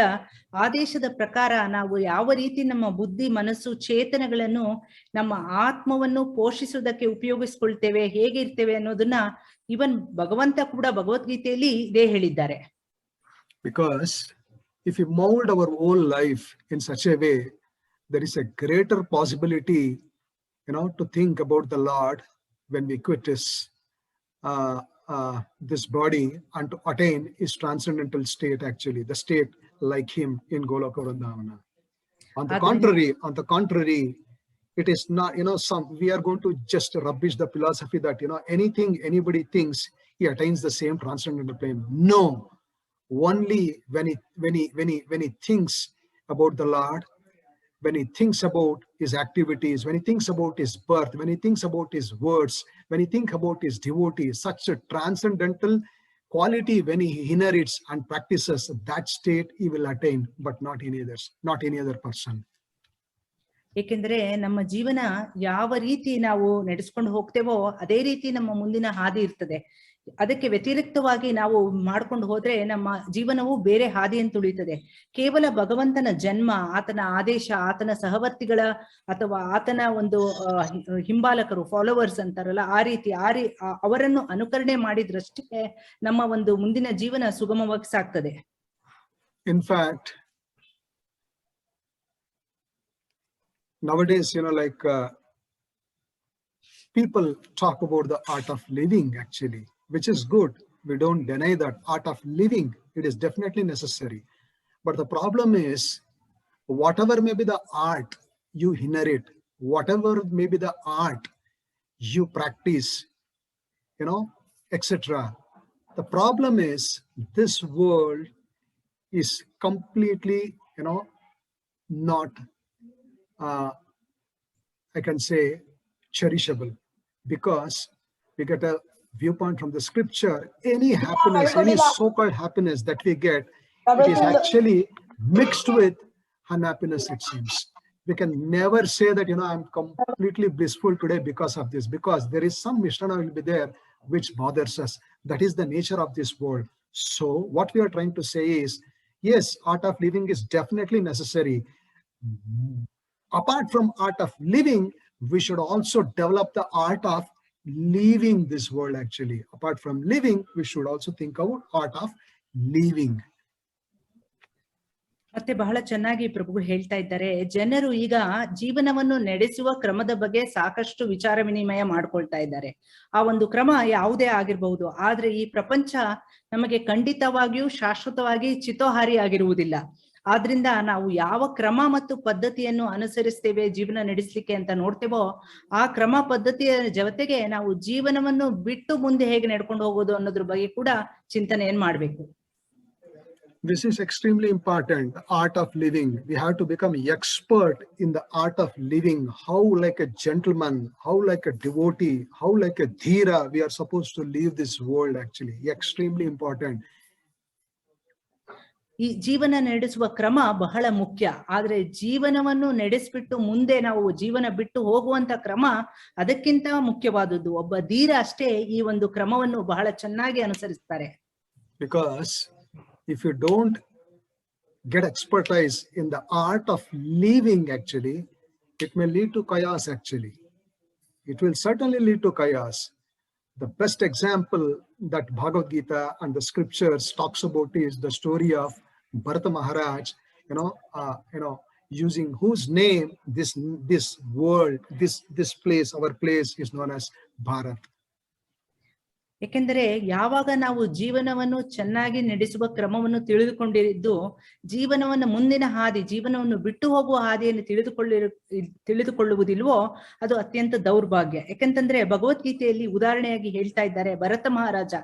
ಆದೇಶದ ಪ್ರಕಾರ ನಾವು ಯಾವ ರೀತಿ ನಮ್ಮ ಬುದ್ಧಿ, ಮನಸ್ಸು, ಚೇತನಗಳನ್ನು ನಮ್ಮ ಆತ್ಮವನ್ನು ಪೋಷಿಸುವುದಕ್ಕೆ ಉಪಯೋಗಿಸ್ಕೊಳ್ತೇವೆ, ಹೇಗೆ ಇರ್ತೇವೆ ಅನ್ನೋದನ್ನ ಇವನ್ ಭಗವಂತ ಕೂಡ ಭಗವದ್ಗೀತೆಯಲ್ಲಿ ಇದೇ ಹೇಳಿದ್ದಾರೆ. Because if we mold our whole life in such a way, there is a greater possibility, you know, to think about the Lord when we quit this body and to attain his transcendental state, actually the state like him in Goloka Vrindavana. On the contrary, it is not, you know, we are going to just rubbish the philosophy that, you know, anything anybody thinks, he attains the same transcendental plane. No, only when he thinks about the Lord, when he thinks about his activities, when he thinks about his birth, when he thinks about his words, when he thinks about his devotees, such a transcendental quality when he inherits and practices, that state he will attain, but not any other person. ಏಕೆಂದ್ರೆ ನಮ್ಮ ಜೀವನ ಯಾವ ರೀತಿ ನಾವು ನಡೆಸ್ಕೊಂಡು ಹೋಗ್ತೇವೋ ಅದೇ ರೀತಿ ನಮ್ಮ ಮುಂದಿನ ಹಾದಿ ಇರ್ತದೆ. ಅದಕ್ಕೆ ವ್ಯತಿರಿಕ್ತವಾಗಿ ನಾವು ಮಾಡ್ಕೊಂಡು ಹೋದ್ರೆ ನಮ್ಮ ಜೀವನವು ಬೇರೆ ಹಾದಿಯನ್ನು ತುಳಿತದೆ. ಕೇವಲ ಭಗವಂತನ ಜನ್ಮ, ಆತನ ಆದೇಶ, ಆತನ ಸಹವರ್ತಿಗಳ ಅಥವಾ ಆತನ ಒಂದು ಹಿಂಬಾಲಕರು, ಫಾಲೋವರ್ಸ್ ಅಂತಾರಲ್ಲ, ಆ ರೀತಿ ಅವರನ್ನು ಅನುಕರಣೆ ಮಾಡಿದ್ರಷ್ಟೇ ನಮ್ಮ ಒಂದು ಮುಂದಿನ ಜೀವನ ಸುಗಮವಾಗಿ ಸಾಗ್ತದೆ. In fact, nowadays, you know, like people talk about the art of living, actually, which is good. We don't deny that art of living. It is definitely necessary. But the problem is, whatever may be the art you inherit, whatever may be the art you practice, you know, etc. The problem is, this world is completely, you know, not, I can say, cherishable, because we get a viewpoint from the scripture. Any happiness, any so-called happiness that we get, it is actually mixed with unhappiness, it seems. We can never say that, you know, I'm completely blissful today because of this, because there is some mishnah will be there which bothers us. That is the nature of this world. So what we are trying to say is, yes, art of living is definitely necessary. Apart from art of living, we should also develop the art of leaving this world, actually. Apart from living, we should also think about art of leaving. ಮತ್ತೆ ಬಹಳ ಚೆನ್ನಾಗಿ ಪ್ರಭು ಹೇಳ್ತಾ ಇದ್ದಾರೆ, ಜನರು ಈಗ ಜೀವನವನ್ನು ನಡೆಸುವ ಕ್ರಮದ ಬಗ್ಗೆ ಸಾಕಷ್ಟು ವಿಚಾರ ವಿನಿಮಯ ಮಾಡ್ಕೊಳ್ತಾ ಇದ್ದಾರೆ. ಆ ಒಂದು ಕ್ರಮ ಯಾವುದೇ ಆಗಿರಬಹುದು, ಆದ್ರೆ ಈ ಪ್ರಪಂಚ ನಮಗೆ ಖಂಡಿತವಾಗಿಯೂ ಶಾಶ್ವತವಾಗಿ ಚಿತೋಹಾರಿ ಆಗಿರುವುದಿಲ್ಲ. ಆದ್ರಿಂದ ನಾವು ಯಾವ ಕ್ರಮ ಮತ್ತು ಪದ್ಧತಿಯನ್ನು ಅನುಸರಿಸ್ತೇವೆ ಜೀವನ ನಡೆಸಲಿಕ್ಕೆ ಅಂತ ನೋಡ್ತೇವೋ, ಆ ಕ್ರಮ ಪದ್ಧತಿಯ ಜೊತೆಗೆ ನಾವು ಜೀವನವನ್ನು ಬಿಟ್ಟು ಮುಂದೆ ಹೇಗೆ ನಡ್ಕೊಂಡು ಹೋಗೋದು ಅನ್ನೋದ್ರ ಬಗ್ಗೆ ಕೂಡ ಚಿಂತನೆಯನ್ನು ಮಾಡ್ಬೇಕು. This is extremely important, the art of living. We have to become expert in the art of living, how like a gentleman, how like a devotee, how like a dhira we are supposed to live this world actually. Extremely important. ಈ ಜೀವನ ನಡೆಸುವ ಕ್ರಮ ಬಹಳ ಮುಖ್ಯ. ಆದ್ರೆ ಜೀವನವನ್ನು ನಡೆಸ್ಬಿಟ್ಟು ಮುಂದೆ ನಾವು ಜೀವನ ಬಿಟ್ಟು ಹೋಗುವಂತ ಕ್ರಮ ಅದಕ್ಕಿಂತ ಮುಖ್ಯವಾದದ್ದು. ಒಬ್ಬ ಧೀರ ಅಷ್ಟೇ ಈ ಒಂದು ಕ್ರಮವನ್ನು ಬಹಳ ಚೆನ್ನಾಗಿ ಅನುಸರಿಸ್ತಾರೆ. Because if you don't get expertise in the art of living actually, it may lead to chaos actually. It will certainly lead to chaos. The best example that Bhagavad Gita and the scriptures talks about is the story of Bharata Maharaj, using whose name this world, this place, our place is known as Bharat. ಯಾಕೆಂದರೆ ಯಾವಾಗ ನಾವು ಜೀವನವನ್ನು ಚೆನ್ನಾಗಿ ನಡೆಸುವ ಕ್ರಮವನ್ನು ತಿಳಿದುಕೊಂಡಿದ್ದು, ಜೀವನವನ್ನು ಮುಂದಿನ ಹಾದಿ, ಜೀವನವನ್ನು ಬಿಟ್ಟು ಹೋಗುವ ಹಾದಿಯನ್ನು ತಿಳಿದುಕೊಳ್ಳುವುದಿಲ್ವೋ ಅದು ಅತ್ಯಂತ ದೌರ್ಭಾಗ್ಯ. ಯಾಕಂತಂದ್ರೆ ಭಗವದ್ಗೀತೆಯಲ್ಲಿ ಉದಾಹರಣೆಯಾಗಿ ಹೇಳ್ತಾ ಇದ್ದಾರೆ, ಭರತ ಮಹಾರಾಜ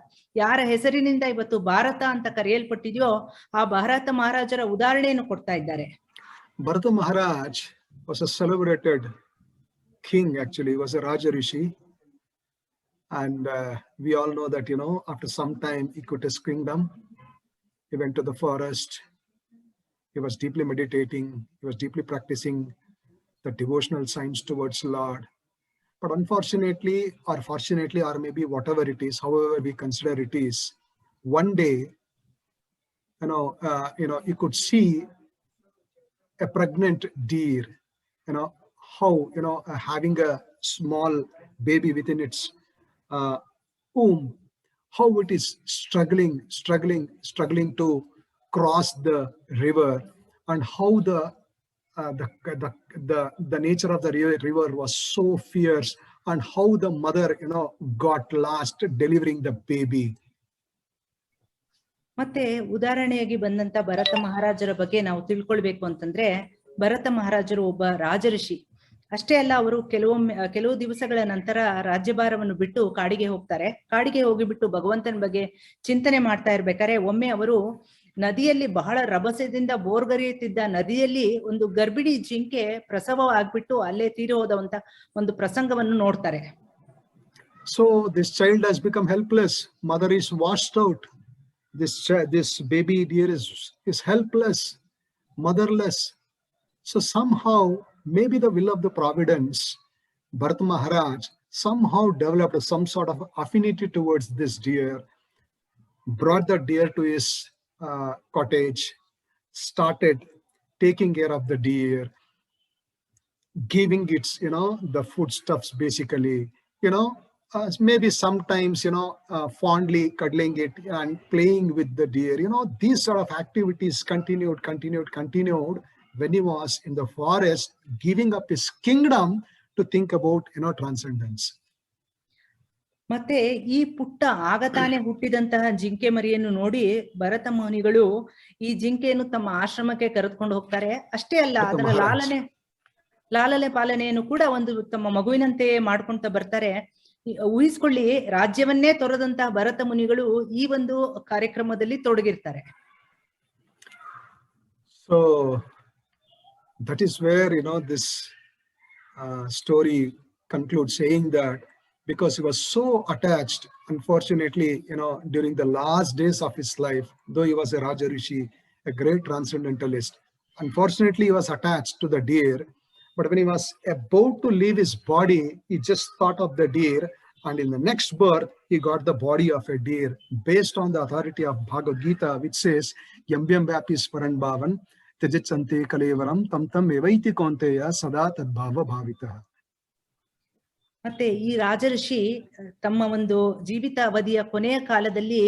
ಯಾರ ಹೆಸರಿನಿಂದ ಇವತ್ತು ಭಾರತ ಅಂತ ಕರೆಯಲ್ಪಟ್ಟಿದೆಯೋ ಆ ಭಾರತ ಮಹಾರಾಜರ ಉದಾಹರಣೆಯನ್ನು ಕೊಡ್ತಾ ಇದ್ದಾರೆ. Bharata Maharaj was a celebrated king actually, was a Raja Rishi. And we all know that, after some time he quit his kingdom. He went to the forest. He was deeply meditating. He was deeply practicing the devotional signs towards Lord. But unfortunately, or fortunately, or maybe whatever it is, however we consider it is, one day, you could see a pregnant deer, how, having a small baby within its womb, how it is struggling to cross the river, and how the nature of the river was so fierce, and how the mother got lost delivering the baby. ಮತ್ತೆ ಉದಾಹರಣೆಯಾಗಿ ಬಂದಂತ ಭರತ ಮಹಾರಾಜರ ಬಗ್ಗೆ ನಾವು ತಿಳ್ಕೊಳ್ಬೇಕು ಅಂತಂದ್ರೆ, ಭರತ ಮಹಾರಾಜರು ಒಬ್ಬ ರಾಜಋಷಿ ಅಷ್ಟೇ ಅಲ್ಲ, ಅವರು ಕೆಲವು ದಿವಸಗಳ ನಂತರ ರಾಜ್ಯಭಾರವನ್ನು ಬಿಟ್ಟು ಕಾಡಿಗೆ ಹೋಗ್ತಾರೆ. ಕಾಡಿಗೆ ಹೋಗಿಬಿಟ್ಟು ಭಗವಂತನ ಬಗ್ಗೆ ಚಿಂತನೆ ಮಾಡ್ತಾ ಇರ್ಬೇಕಾದ್ರೆ ಒಮ್ಮೆ ಅವರು ನದಿಯಲ್ಲಿ ಬಹಳ ರಭಸದಿಂದ ಬೋರ್ಗರಿಯುತ್ತಿದ್ದ ನದಿಯಲ್ಲಿ ಒಂದು ಗರ್ಭಿಣಿ ಜಿಂಕೆ ಪ್ರಸವ ಆಗ್ಬಿಟ್ಟು ಅಲ್ಲೇ ತೀರಿ ಹೋದಂತ ಒಂದು ಪ್ರಸಂಗವನ್ನು ನೋಡ್ತಾರೆ. So this child has become helpless. Mother is washed out. This baby deer is helpless, motherless. So somehow, maybe the will of the providence, Bharata Maharaj somehow developed some sort of affinity towards this deer, brought the deer to his cottage, started taking care of the deer, giving its, the foodstuffs basically, maybe sometimes, fondly cuddling it and playing with the deer. These sort of activities continued when he was in the forest, giving up his kingdom to think about, transcendence. ಮತ್ತೆ ಈ ಪುಟ್ಟ ಆಗತಾನೆ ಹುಟ್ಟಿದಂತಹ ಜಿಂಕೆ ಮರಿಯನ್ನು ನೋಡಿ ಭರತ ಮುನಿಗಳು ಈ ಜಿಂಕೆಯನ್ನು ತಮ್ಮ ಆಶ್ರಮಕ್ಕೆ ಕರೆದುಕೊಂಡು ಹೋಗ್ತಾರೆ. ಅಷ್ಟೇ ಅಲ್ಲ, ಅದರ ಲಾಲನೆ ಪಾಲನೆಯನ್ನು ಕೂಡ ಒಂದು ತಮ್ಮ ಮಗುವಿನಂತೆ ಮಾಡ್ಕೊಂತ ಬರ್ತಾರೆ. ಊಹಿಸ್ಕೊಳ್ಳಿ, ರಾಜ್ಯವನ್ನೇ ತೊರೆದಂತಹ ಭರತ ಮುನಿಗಳು ಈ ಒಂದು ಕಾರ್ಯಕ್ರಮದಲ್ಲಿ ತೊಡಗಿರ್ತಾರೆ. So that is where, this story concludes, saying that because he was so attached, unfortunately, during the last days of his life, though he was a Raja Rishi, a great transcendentalist, unfortunately, he was attached to the deer. But when he was about to leave his body, he just thought of the deer, and in the next birth, he got the body of a deer, based on the authority of Bhagavad Gita, which says, Yambyam Vyapis Paran Bhavan, Tejitsante Kalevaram, Tam Tam Evaiti Konteya, Sada Tadbhava Bhavita. ಮತ್ತೆ ಈ ರಾಜಋಷಿ ತಮ್ಮ ಒಂದು ಜೀವಿತ ಅವಧಿಯ ಕೊನೆಯ ಕಾಲದಲ್ಲಿ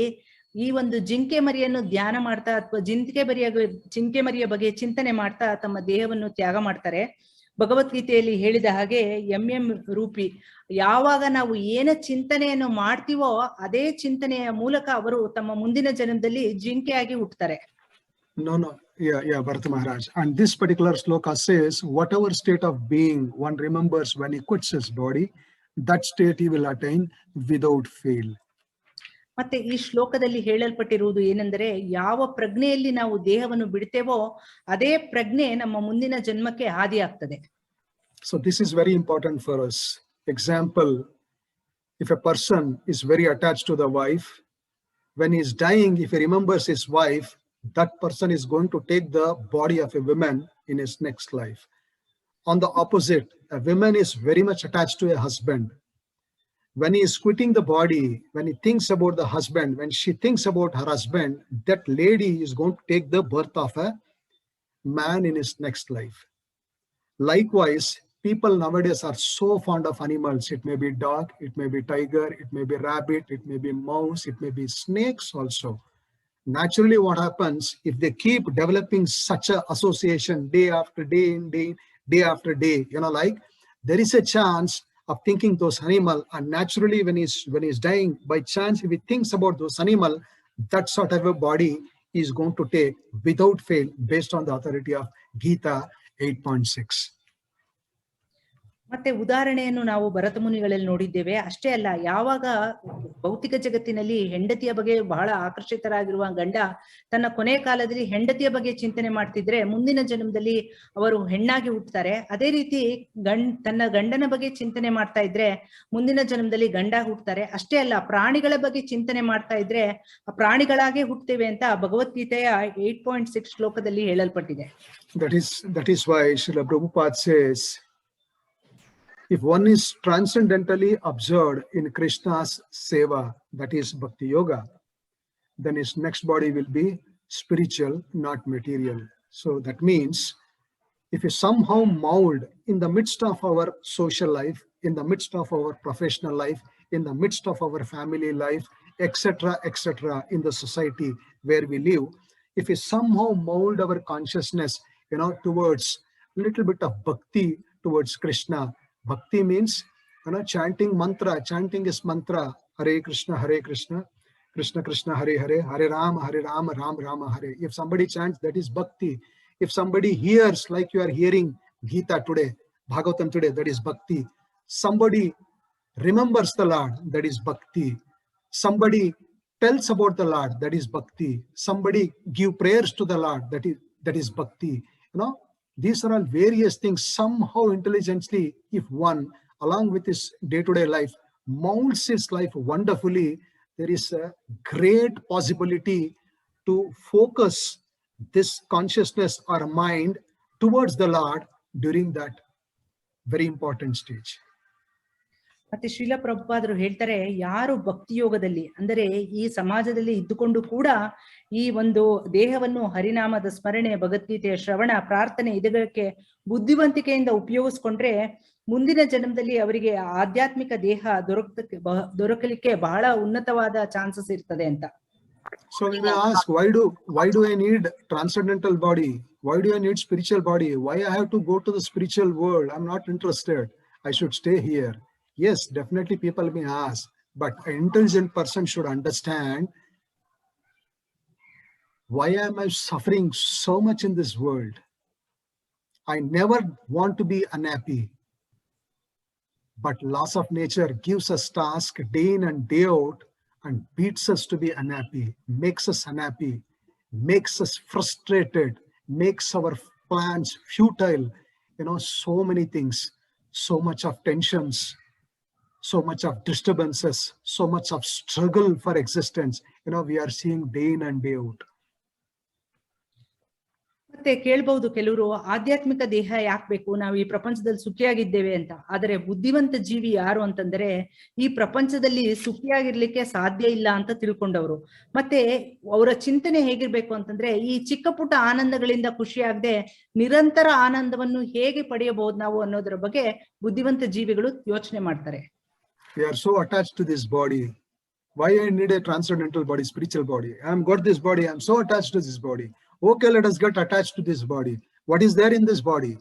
ಈ ಒಂದು ಜಿಂಕೆ ಮರಿಯನ್ನು ಧ್ಯಾನ ಮಾಡ್ತಾ ಅಥವಾ ಜಿಂಕೆ ಮರಿಯ ಬಗ್ಗೆ ಚಿಂತನೆ ಮಾಡ್ತಾ ತಮ್ಮ ದೇಹವನ್ನು ತ್ಯಾಗ ಮಾಡ್ತಾರೆ. ಭಗವದ್ಗೀತೆಯಲ್ಲಿ ಹೇಳಿದ ಹಾಗೆ ಎಂ ರೂಪಿ, ಯಾವಾಗ ನಾವು ಏನ ಚಿಂತನೆಯನ್ನು ಮಾಡ್ತೀವೋ ಅದೇ ಚಿಂತನೆಯ ಮೂಲಕ ಅವರು ತಮ್ಮ ಮುಂದಿನ ಜನ್ಮದಲ್ಲಿ ಜಿಂಕೆಯಾಗಿ ಹುಟ್ಟುತ್ತಾರೆ. No, Bharata Maharaj. And this particular sloka says, whatever state of being one remembers when he quits his body, that state he will attain without fail. ಮತ್ತೆ ಈ ಶ್ಲೋಕದಲ್ಲಿ ಹೇಳಲ್ಪಟ್ಟಿರುವುದು ಏನೆಂದರೆ, ಯಾವ ಪ್ರಜ್ಞೆಯಲ್ಲಿ ನಾವು ದೇಹವನ್ನು ಬಿಡ್ತೇವೋ ಅದೇ ಪ್ರಜ್ಞೆ ನಮ್ಮ ಮುಂದಿನ ಜನ್ಮಕ್ಕೆ ಹಾದಿಯಾಗ್ತದೆ. So this is very important for us. Example, if a person is very attached to the wife, when he is dying, if he remembers his wife, that person is going to take the body of a woman in his next life. On the opposite, a woman is very much attached to a husband. When he is quitting the body, when he thinks about the husband, when she thinks about her husband, that lady is going to take the birth of a man in his next life. Likewise, people nowadays are so fond of animals. It may be dog, it may be tiger, it may be rabbit, it may be mouse, it may be snakes also. Naturally, what happens if they keep developing such a association day after day, day after day, like there is a chance of thinking those animal, and naturally when he's dying, by chance if he thinks about those animal, that sort of a body is going to take without fail, based on the authority of Gita 8.6. ಮತ್ತೆ ಉದಾಹರಣೆಯನ್ನು ನಾವು ಭರತ ಮುನಿಗಳಲ್ಲಿ ನೋಡಿದ್ದೇವೆ. ಅಷ್ಟೇ ಅಲ್ಲ, ಯಾವಾಗ ಭೌತಿಕ ಜಗತ್ತಿನಲ್ಲಿ ಹೆಂಡತಿಯ ಬಗ್ಗೆ ಬಹಳ ಆಕರ್ಷಿತರಾಗಿರುವ ಗಂಡ ತನ್ನ ಕೊನೆ ಕಾಲದಲ್ಲಿ ಹೆಂಡತಿಯ ಬಗ್ಗೆ ಚಿಂತನೆ ಮಾಡ್ತಿದ್ರೆ ಮುಂದಿನ ಜನ್ಮದಲ್ಲಿ ಅವರು ಹೆಣ್ಣಾಗಿ ಹುಟ್ಟುತ್ತಾರೆ. ಅದೇ ರೀತಿ ತನ್ನ ಗಂಡನ ಬಗ್ಗೆ ಚಿಂತನೆ ಮಾಡ್ತಾ ಇದ್ರೆ ಮುಂದಿನ ಜನ್ಮದಲ್ಲಿ ಗಂಡ ಹುಟ್ಟುತ್ತಾರೆ. ಅಷ್ಟೇ ಅಲ್ಲ, ಪ್ರಾಣಿಗಳ ಬಗ್ಗೆ ಚಿಂತನೆ ಮಾಡ್ತಾ ಇದ್ರೆ ಆ ಪ್ರಾಣಿಗಳಾಗೆ ಹುಟ್ಟುತ್ತೇವೆ ಅಂತ ಭಗವದ್ಗೀತೆಯ 8.6 ಶ್ಲೋಕದಲ್ಲಿ ಹೇಳಲ್ಪಟ್ಟಿದೆ. That is why Srila Prabhupada says, if one is transcendentally absorbed in Krishna's seva, that is Bhakti Yoga, then his next body will be spiritual, not material. So that means if you somehow mold in the midst of our social life, in the midst of our professional life, in the midst of our family life, etc., in the society where we live, if we somehow mold our consciousness, towards a little bit of bhakti towards Krishna. Bhakti means, chanting mantra. Chanting is mantra. Hare Krishna, Krishna Krishna, Hare Hare, Hare Rama, Ram Rama, Hare. If somebody chants, that is bhakti. If somebody hears, like you are hearing Gita today, Bhagavatam today, that is bhakti. Somebody remembers the Lord, that is bhakti. Somebody tells about the Lord, that is bhakti. Somebody give prayers to the Lord, that is bhakti. These are all various things. Somehow intelligently, if one, along with his day-to-day life, molds his life wonderfully, there is a great possibility to focus this consciousness or mind towards the Lord during that very important stage. ಮತ್ತೆ ಶ್ರೀಲ ಪ್ರಭುಪಾದರು ಹೇಳ್ತಾರೆ, ಯಾರು ಭಕ್ತಿ ಯೋಗದಲ್ಲಿ ಅಂದರೆ ಈ ಸಮಾಜದಲ್ಲಿ ಇದ್ದುಕೊಂಡು ಕೂಡ ಈ ಒಂದು ದೇಹವನ್ನು ಹರಿನಾಮದ ಸ್ಮರಣೆ, ಭಗವದ್ಗೀತೆಯ ಶ್ರವಣ, ಪ್ರಾರ್ಥನೆ ಇದಕ್ಕೆ ಬುದ್ಧಿವಂತಿಕೆಯಿಂದ ಉಪಯೋಗಿಸ್ಕೊಂಡ್ರೆ ಮುಂದಿನ ಜನ್ಮದಲ್ಲಿ ಅವರಿಗೆ ಆಧ್ಯಾತ್ಮಿಕ ದೇಹ ದೊರಕಲಿಕ್ಕೆ ಬಹಳ ಉನ್ನತವಾದ ಚಾನ್ಸಸ್ ಇರ್ತದೆ ಅಂತ. So we may ask, why do I need transcendental body? Why do I need spiritual body? Why I have to go to the spiritual world? I'm not interested. I should stay here. Yes, definitely people may ask, but an intelligent person should understand, why am I suffering so much in this world? I never want to be unhappy. But laws of nature gives us task day in and day out and beats us to be unhappy, makes us unhappy, makes us frustrated, makes our plans futile, so many things, so much of tensions, so much of disturbances, so much of struggle for existence, we are seeing day in and day out. ಮತ್ತೆ ಕೇಳಬಹುದು ಕೆಲವರು, ಆಧ್ಯಾತ್ಮಿಕ ದೇಹ ಯಾಕೆ ಬೇಕು, ನಾವು ಈ ಪ್ರಪಂಚದಲ್ಲಿ ಸುಖಿಯಾಗಿದ್ದೇವೆ ಅಂತ. ಆದರೆ ಬುದ್ಧಿವಂತ ಜೀವಿ ಯಾರು ಅಂತಂದ್ರೆ ಈ ಪ್ರಪಂಚದಲ್ಲಿ ಸುಖಿಯಾಗಿರ್ಲಿಕ್ಕೆ ಸಾಧ್ಯ ಇಲ್ಲ ಅಂತ ತಿಳ್ಕೊಂಡವರು. ಮತ್ತೆ ಅವರ ಚಿಂತನೆ ಹೇಗಿರ್ಬೇಕು ಅಂತಂದ್ರೆ, ಈ ಚಿಕ್ಕ ಪುಟ್ಟ ಆನಂದಗಳಿಂದ ಖುಷಿಯಾಗದೆ ನಿರಂತರ ಆನಂದವನ್ನು ಹೇಗೆ ಪಡೆಯಬಹುದು ನಾವು ಅನ್ನೋದರ ಬಗ್ಗೆ ಬುದ್ಧಿವಂತ ಜೀವಿಗಳು ಯೋಚನೆ ಮಾಡ್ತಾರೆ. We are so attached to this body. Why I need a transcendental body, spiritual body? I'm got this body. I'm so attached to this body. Okay, let us get attached to this body. What is there in this body?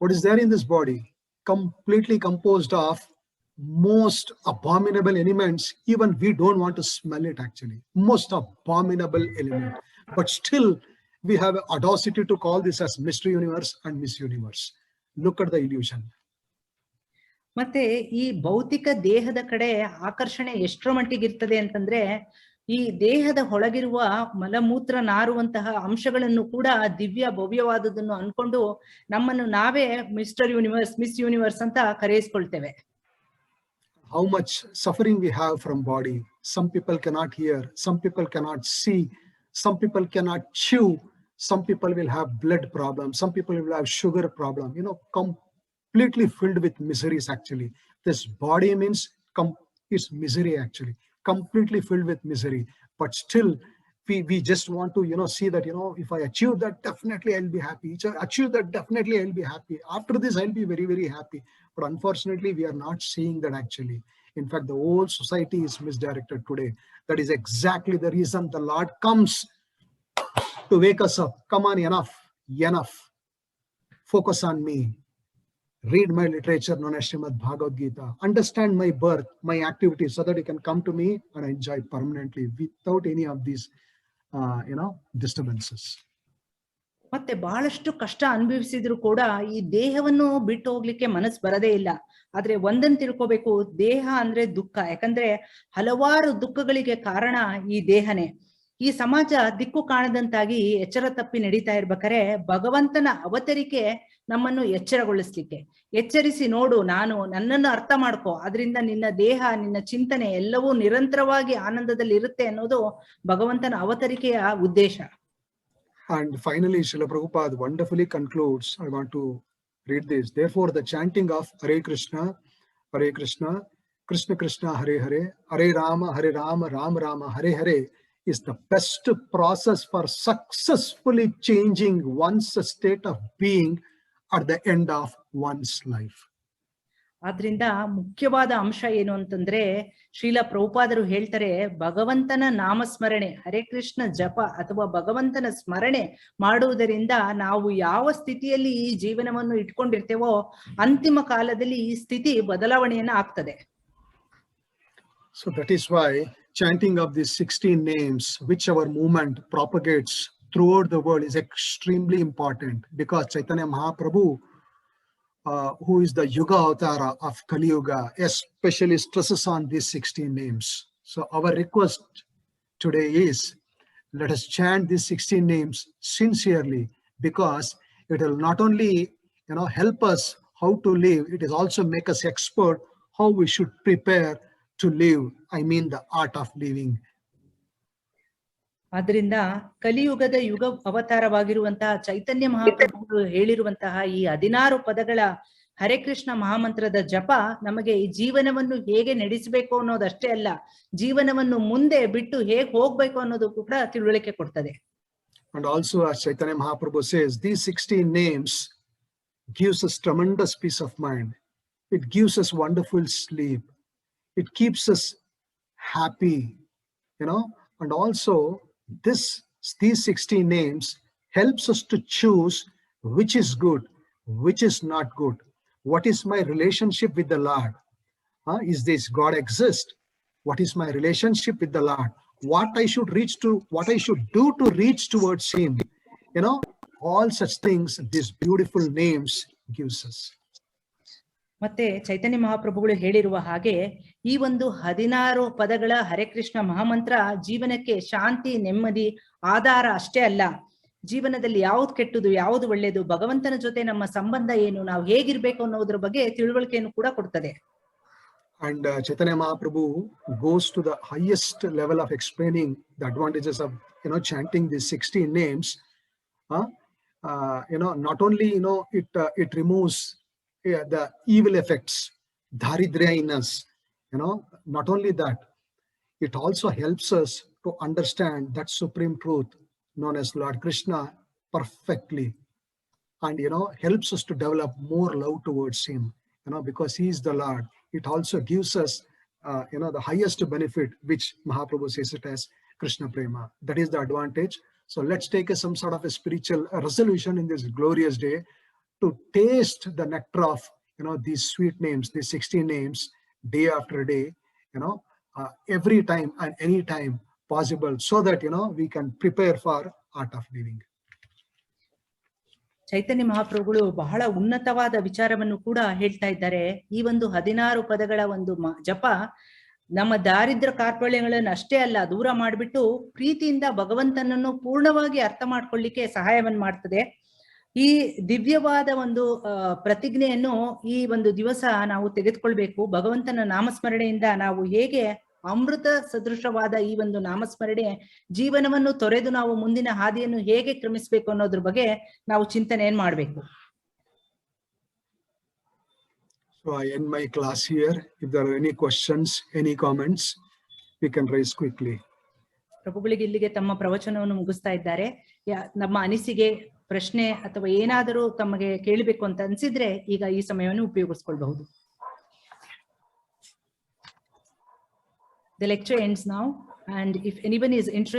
What is there in this body? Completely composed of most abominable elements. Even we don't want to smell it actually. Most abominable element. But still, we have audacity to call this as mystery universe and Miss Universe. Look at the illusion. ಮತ್ತೆ ಈ ಭೌತಿಕ ದೇಹದ ಕಡೆ ಆಕರ್ಷಣೆ ಎಷ್ಟರ ಮಟ್ಟಿಗೆ ಇರ್ತದೆ ಅಂತಂದ್ರೆ, ಈ ದೇಹದ ಒಳಗಿರುವ ಮಲಮೂತ್ರ ನಾರುವಂತಹ ಅಂಶಗಳನ್ನು ಕೂಡ ದಿವ್ಯ ಭವ್ಯವಾದದನ್ನು ಅನ್ಕೊಂಡು ನಮ್ಮನ್ನು ನಾವೇ ಮಿಸ್ಟರ್ ಯೂನಿವರ್ಸ್, ಮಿಸ್ ಯೂನಿವರ್ಸ್ ಅಂತ ಕರೆಯಿಸ್ಕೊಳ್ತೇವೆ. How much suffering we have from body. Some people cannot hear, some people cannot see, some people cannot chew, some people will have blood problems, some people will have sugar problem, completely filled with miseries actually. This body means it's misery actually, completely filled with misery. But still we just want to see that if I achieve that, definitely I'll be happy. If I achieve that, definitely I'll be happy. After this I'll be very, very happy. But unfortunately we are not seeing that actually. In fact, the whole society is misdirected today. That is exactly the reason the Lord comes to wake us up. Come on, enough. Focus on me. Read my literature known as Srimad Bhagavad Gita. Understand my birth, my activities, so that you can come to me and enjoy permanently without any of these, disturbances. ಮತ್ತೆ ಬಹಳಷ್ಟು ಕಷ್ಟ ಅನುಭವಿಸಿದ್ರು ಕೂಡ ಈ ದೇಹವನ್ನು ಬಿಟ್ಟು ಹೋಗ್ಲಿಕ್ಕೆ ಮನಸ್ಸು ಬರದೇ ಇಲ್ಲ. ಆದ್ರೆ ಒಂದನ್ನು ತಿಳ್ಕೋಬೇಕು, ದೇಹ ಅಂದ್ರೆ ದುಃಖ. ಯಾಕಂದ್ರೆ ಹಲವಾರು ದುಃಖಗಳಿಗೆ ಕಾರಣ ಈ ದೇಹನೇ. ಈ ಸಮಾಜ ದಿಕ್ಕು ಕಾಣದಂತಾಗಿ ಎಚ್ಚರ ತಪ್ಪಿ ನಡೀತಾ ಇರ್ಬೇಕಾರೆ ಭಗವಂತನ ಅವತರಿಕೆ ನಮ್ಮನ್ನು ಎಚ್ಚರಗೊಳಿಸ್ಲಿಕ್ಕೆ, ಎಚ್ಚರಿಸಿ ನೋಡು, ನನ್ನನ್ನು ಅರ್ಥ ಮಾಡ್ಕೋ, ಅದರಿಂದ ನಿನ್ನ ದೇಹ, ನಿನ್ನ ಚಿಂತನೆ ಎಲ್ಲವೂ ನಿರಂತರವಾಗಿ ಆನಂದದಲ್ಲಿ ಇರುತ್ತೆ ಅನ್ನೋದು ಭಗವಂತನ ಅವತರಿಕೆಯ ಉದ್ದೇಶ. And finally, Srila Prabhupada wonderfully concludes. I want to read this. Therefore, the chanting of Hare Krishna, Krishna Krishna, Hare Hare, Hare Rama, Rama Rama, Hare Hare is the best process for successfully changing one's state of being at the end of one's life. ಆದ್ರಿಂದ ಮುಖ್ಯವಾದ ಅಂಶ ಏನು ಅಂತಂದ್ರೆ, ಶ್ರೀಲ ಪ್ರಭುಪಾದರು ಹೇಳ್ತಾರೆ, ಭಗವಂತನ ನಾಮಸ್ಮರಣೆ, ಹರೇ ಕೃಷ್ಣ ಜಪ ಅಥವಾ ಭಗವಂತನ ಸ್ಮರಣೆ ಮಾಡುವುದರಿಂದ ನಾವು ಯಾವ ಸ್ಥಿತಿಯಲ್ಲಿ ಈ ಜೀವನವನ್ನು ಇಟ್ಕೊಂಡಿರ್ತೇವೋ ಅಂತಿಮ ಕಾಲದಲ್ಲಿ ಈ ಸ್ಥಿತಿ ಬದಲಾವಣೆಯನ್ನ ಆಗ್ತದೆ. So that is why chanting of these 16 names, which our movement propagates throughout the world, is extremely important, because Chaitanya Mahaprabhu, who is the Yuga Avatara of Kali Yuga, especially stresses on these 16 names. So our request today is, let us chant these 16 names sincerely, because it will not only help us how to live, it is also make us expert how we should prepare to live. I mean the art of living. ಆದ್ರಿಂದ ಕಲಿಯುಗದ ಯುಗ ಅವತಾರವಾಗಿರುವಂತಹ ಚೈತನ್ಯ ಮಹಾಪ್ರಭುಗಳು ಹೇಳಿರುವಂತಹ ಈ 16 ಪದಗಳ ಹರೇ ಕೃಷ್ಣ ಮಹಾಮಂತ್ರದ ಜಪ ನಮಗೆ ಈ ಜೀವನವನ್ನು ಹೇಗೆ ನಡೆಸಬೇಕು ಅನ್ನೋದಷ್ಟೇ ಅಲ್ಲ, ಜೀವನವನ್ನು ಮುಂದೆ ಬಿಟ್ಟು ಹೇಗೆ ಹೋಗ್ಬೇಕು ಅನ್ನೋದು ಕೂಡ ತಿಳುವಳಿಕೆ ಕೊಡ್ತದೆ. And also, as Chaitanya Mahaprabhu says, these 16 names gives us tremendous peace of mind. It gives us wonderful sleep. It keeps us happy, and also these 16 names helps us to choose which is good, which is not good. What is my relationship with the Lord? Is this God exist? What is my relationship with the Lord? What I should do to reach towards Him? All such things these beautiful names gives us. ಮತ್ತೆ ಚೈತನ್ಯ ಮಹಾಪ್ರಭುಗಳು ಹೇಳಿರುವ ಹಾಗೆ ಈ ಒಂದು 16 ಪದಗಳ ಹರೇ ಕೃಷ್ಣ ಮಹಾಮಂತ್ರ ಜೀವನಕ್ಕೆ ಶಾಂತಿ, ನೆಮ್ಮದಿ, ಆಧಾರ ಅಷ್ಟೇ ಅಲ್ಲ, ಜೀವನದಲ್ಲಿ ಯಾವ್ದು ಕೆಟ್ಟದು, ಯಾವ್ದು ಒಳ್ಳೇದು, ಭಗವಂತನ ಜೊತೆ ನಮ್ಮ ಸಂಬಂಧ ಏನು, ನಾವು ಹೇಗಿರ್ಬೇಕು ಅನ್ನೋದ್ರ ಬಗ್ಗೆ ತಿಳುವಳಿಕೆಯನ್ನು ಕೂಡ ಕೊಡ್ತದೆ. And Chaitanya Mahaprabhu goes to the highest level of explaining the advantages of chanting these 16 names. Not only it removes the evil effects, daridrya in us, not only that, it also helps us to understand that supreme truth known as Lord Krishna perfectly, and helps us to develop more love towards Him, because He is the Lord. It also gives us the highest benefit, which Mahaprabhu says it as Krishna Prema. That is the advantage. So let's take some sort of a spiritual resolution in this glorious day to taste the nectar of, these sweet names, these 16 names, day after day, every time and any time possible, so that, we can prepare for art of living. ಚೈತನ್ಯ ಮಹಾಪ್ರಭುಗಳು ಬಹಳ ಉನ್ನತವಾದ ವಿಚಾರವನ್ನು ಕೂಡ ಹೇಳ್ತಾ ಇದ್ದಾರೆ. ಈ ಒಂದು 16 ಪದಗಳ ಒಂದು ಜಪ ನಮ್ಮ ದಾರಿದ್ರ್ಯ ಕಾರ್ಪಣ್ಯಗಳನ್ನು ಅಷ್ಟೇ ಅಲ್ಲ, ದೂರ ಮಾಡಿಬಿಟ್ಟು ಪ್ರೀತಿಯಿಂದ ಭಗವಂತನನ್ನು ಪೂರ್ಣವಾಗಿ ಅರ್ಥ ಮಾಡ್ಕೊಳ್ಳಿಕ್ಕೆ ಸಹಾಯವನ್ನು ಮಾಡ್ತದೆ. ಈ ದಿವ್ಯವಾದ ಒಂದು ಪ್ರತಿಜ್ಞೆಯನ್ನು ಈ ಒಂದು ದಿವಸ ನಾವು ತೆಗೆದುಕೊಳ್ಬೇಕು. ಭಗವಂತನ ನಾಮಸ್ಮರಣೆಯಿಂದ ನಾವು ಹೇಗೆ ಅಮೃತ ಸದೃಶವಾದ ಈ ಒಂದು ನಾಮಸ್ಮರಣೆ ಜೀವನವನ್ನು ತೊರೆದು ನಾವು ಮುಂದಿನ ಹಾದಿಯನ್ನು ಹೇಗೆ ಕ್ರಮಿಸಬೇಕು ಅನ್ನೋದ್ರ ಬಗ್ಗೆ ನಾವು ಚಿಂತನೆಯನ್ನು ಮಾಡಬೇಕು. So I end my class here. If there are any questions, any comments, we can raise quickly. ಪ್ರಭುಗಳಿಗೆ ಇಲ್ಲಿಗೆ ತಮ್ಮ ಪ್ರವಚನವನ್ನು ಮುಗಿಸ್ತಾ ಇದ್ದಾರೆ. ನಮ್ಮ ಅನಿಸಿಕೆ, ಪ್ರಶ್ನೆ ಅಥವಾ ಏನಾದರೂ ತಮಗೆ ಕೇಳಬೇಕು ಅಂತ ಅನ್ಸಿದ್ರೆ ಈಗ ಈ ಸಮಯವನ್ನು ಉಪಯೋಗಿಸ್ಕೊಳ್ಬಹುದು. The lecture ends now, and if anyone is interested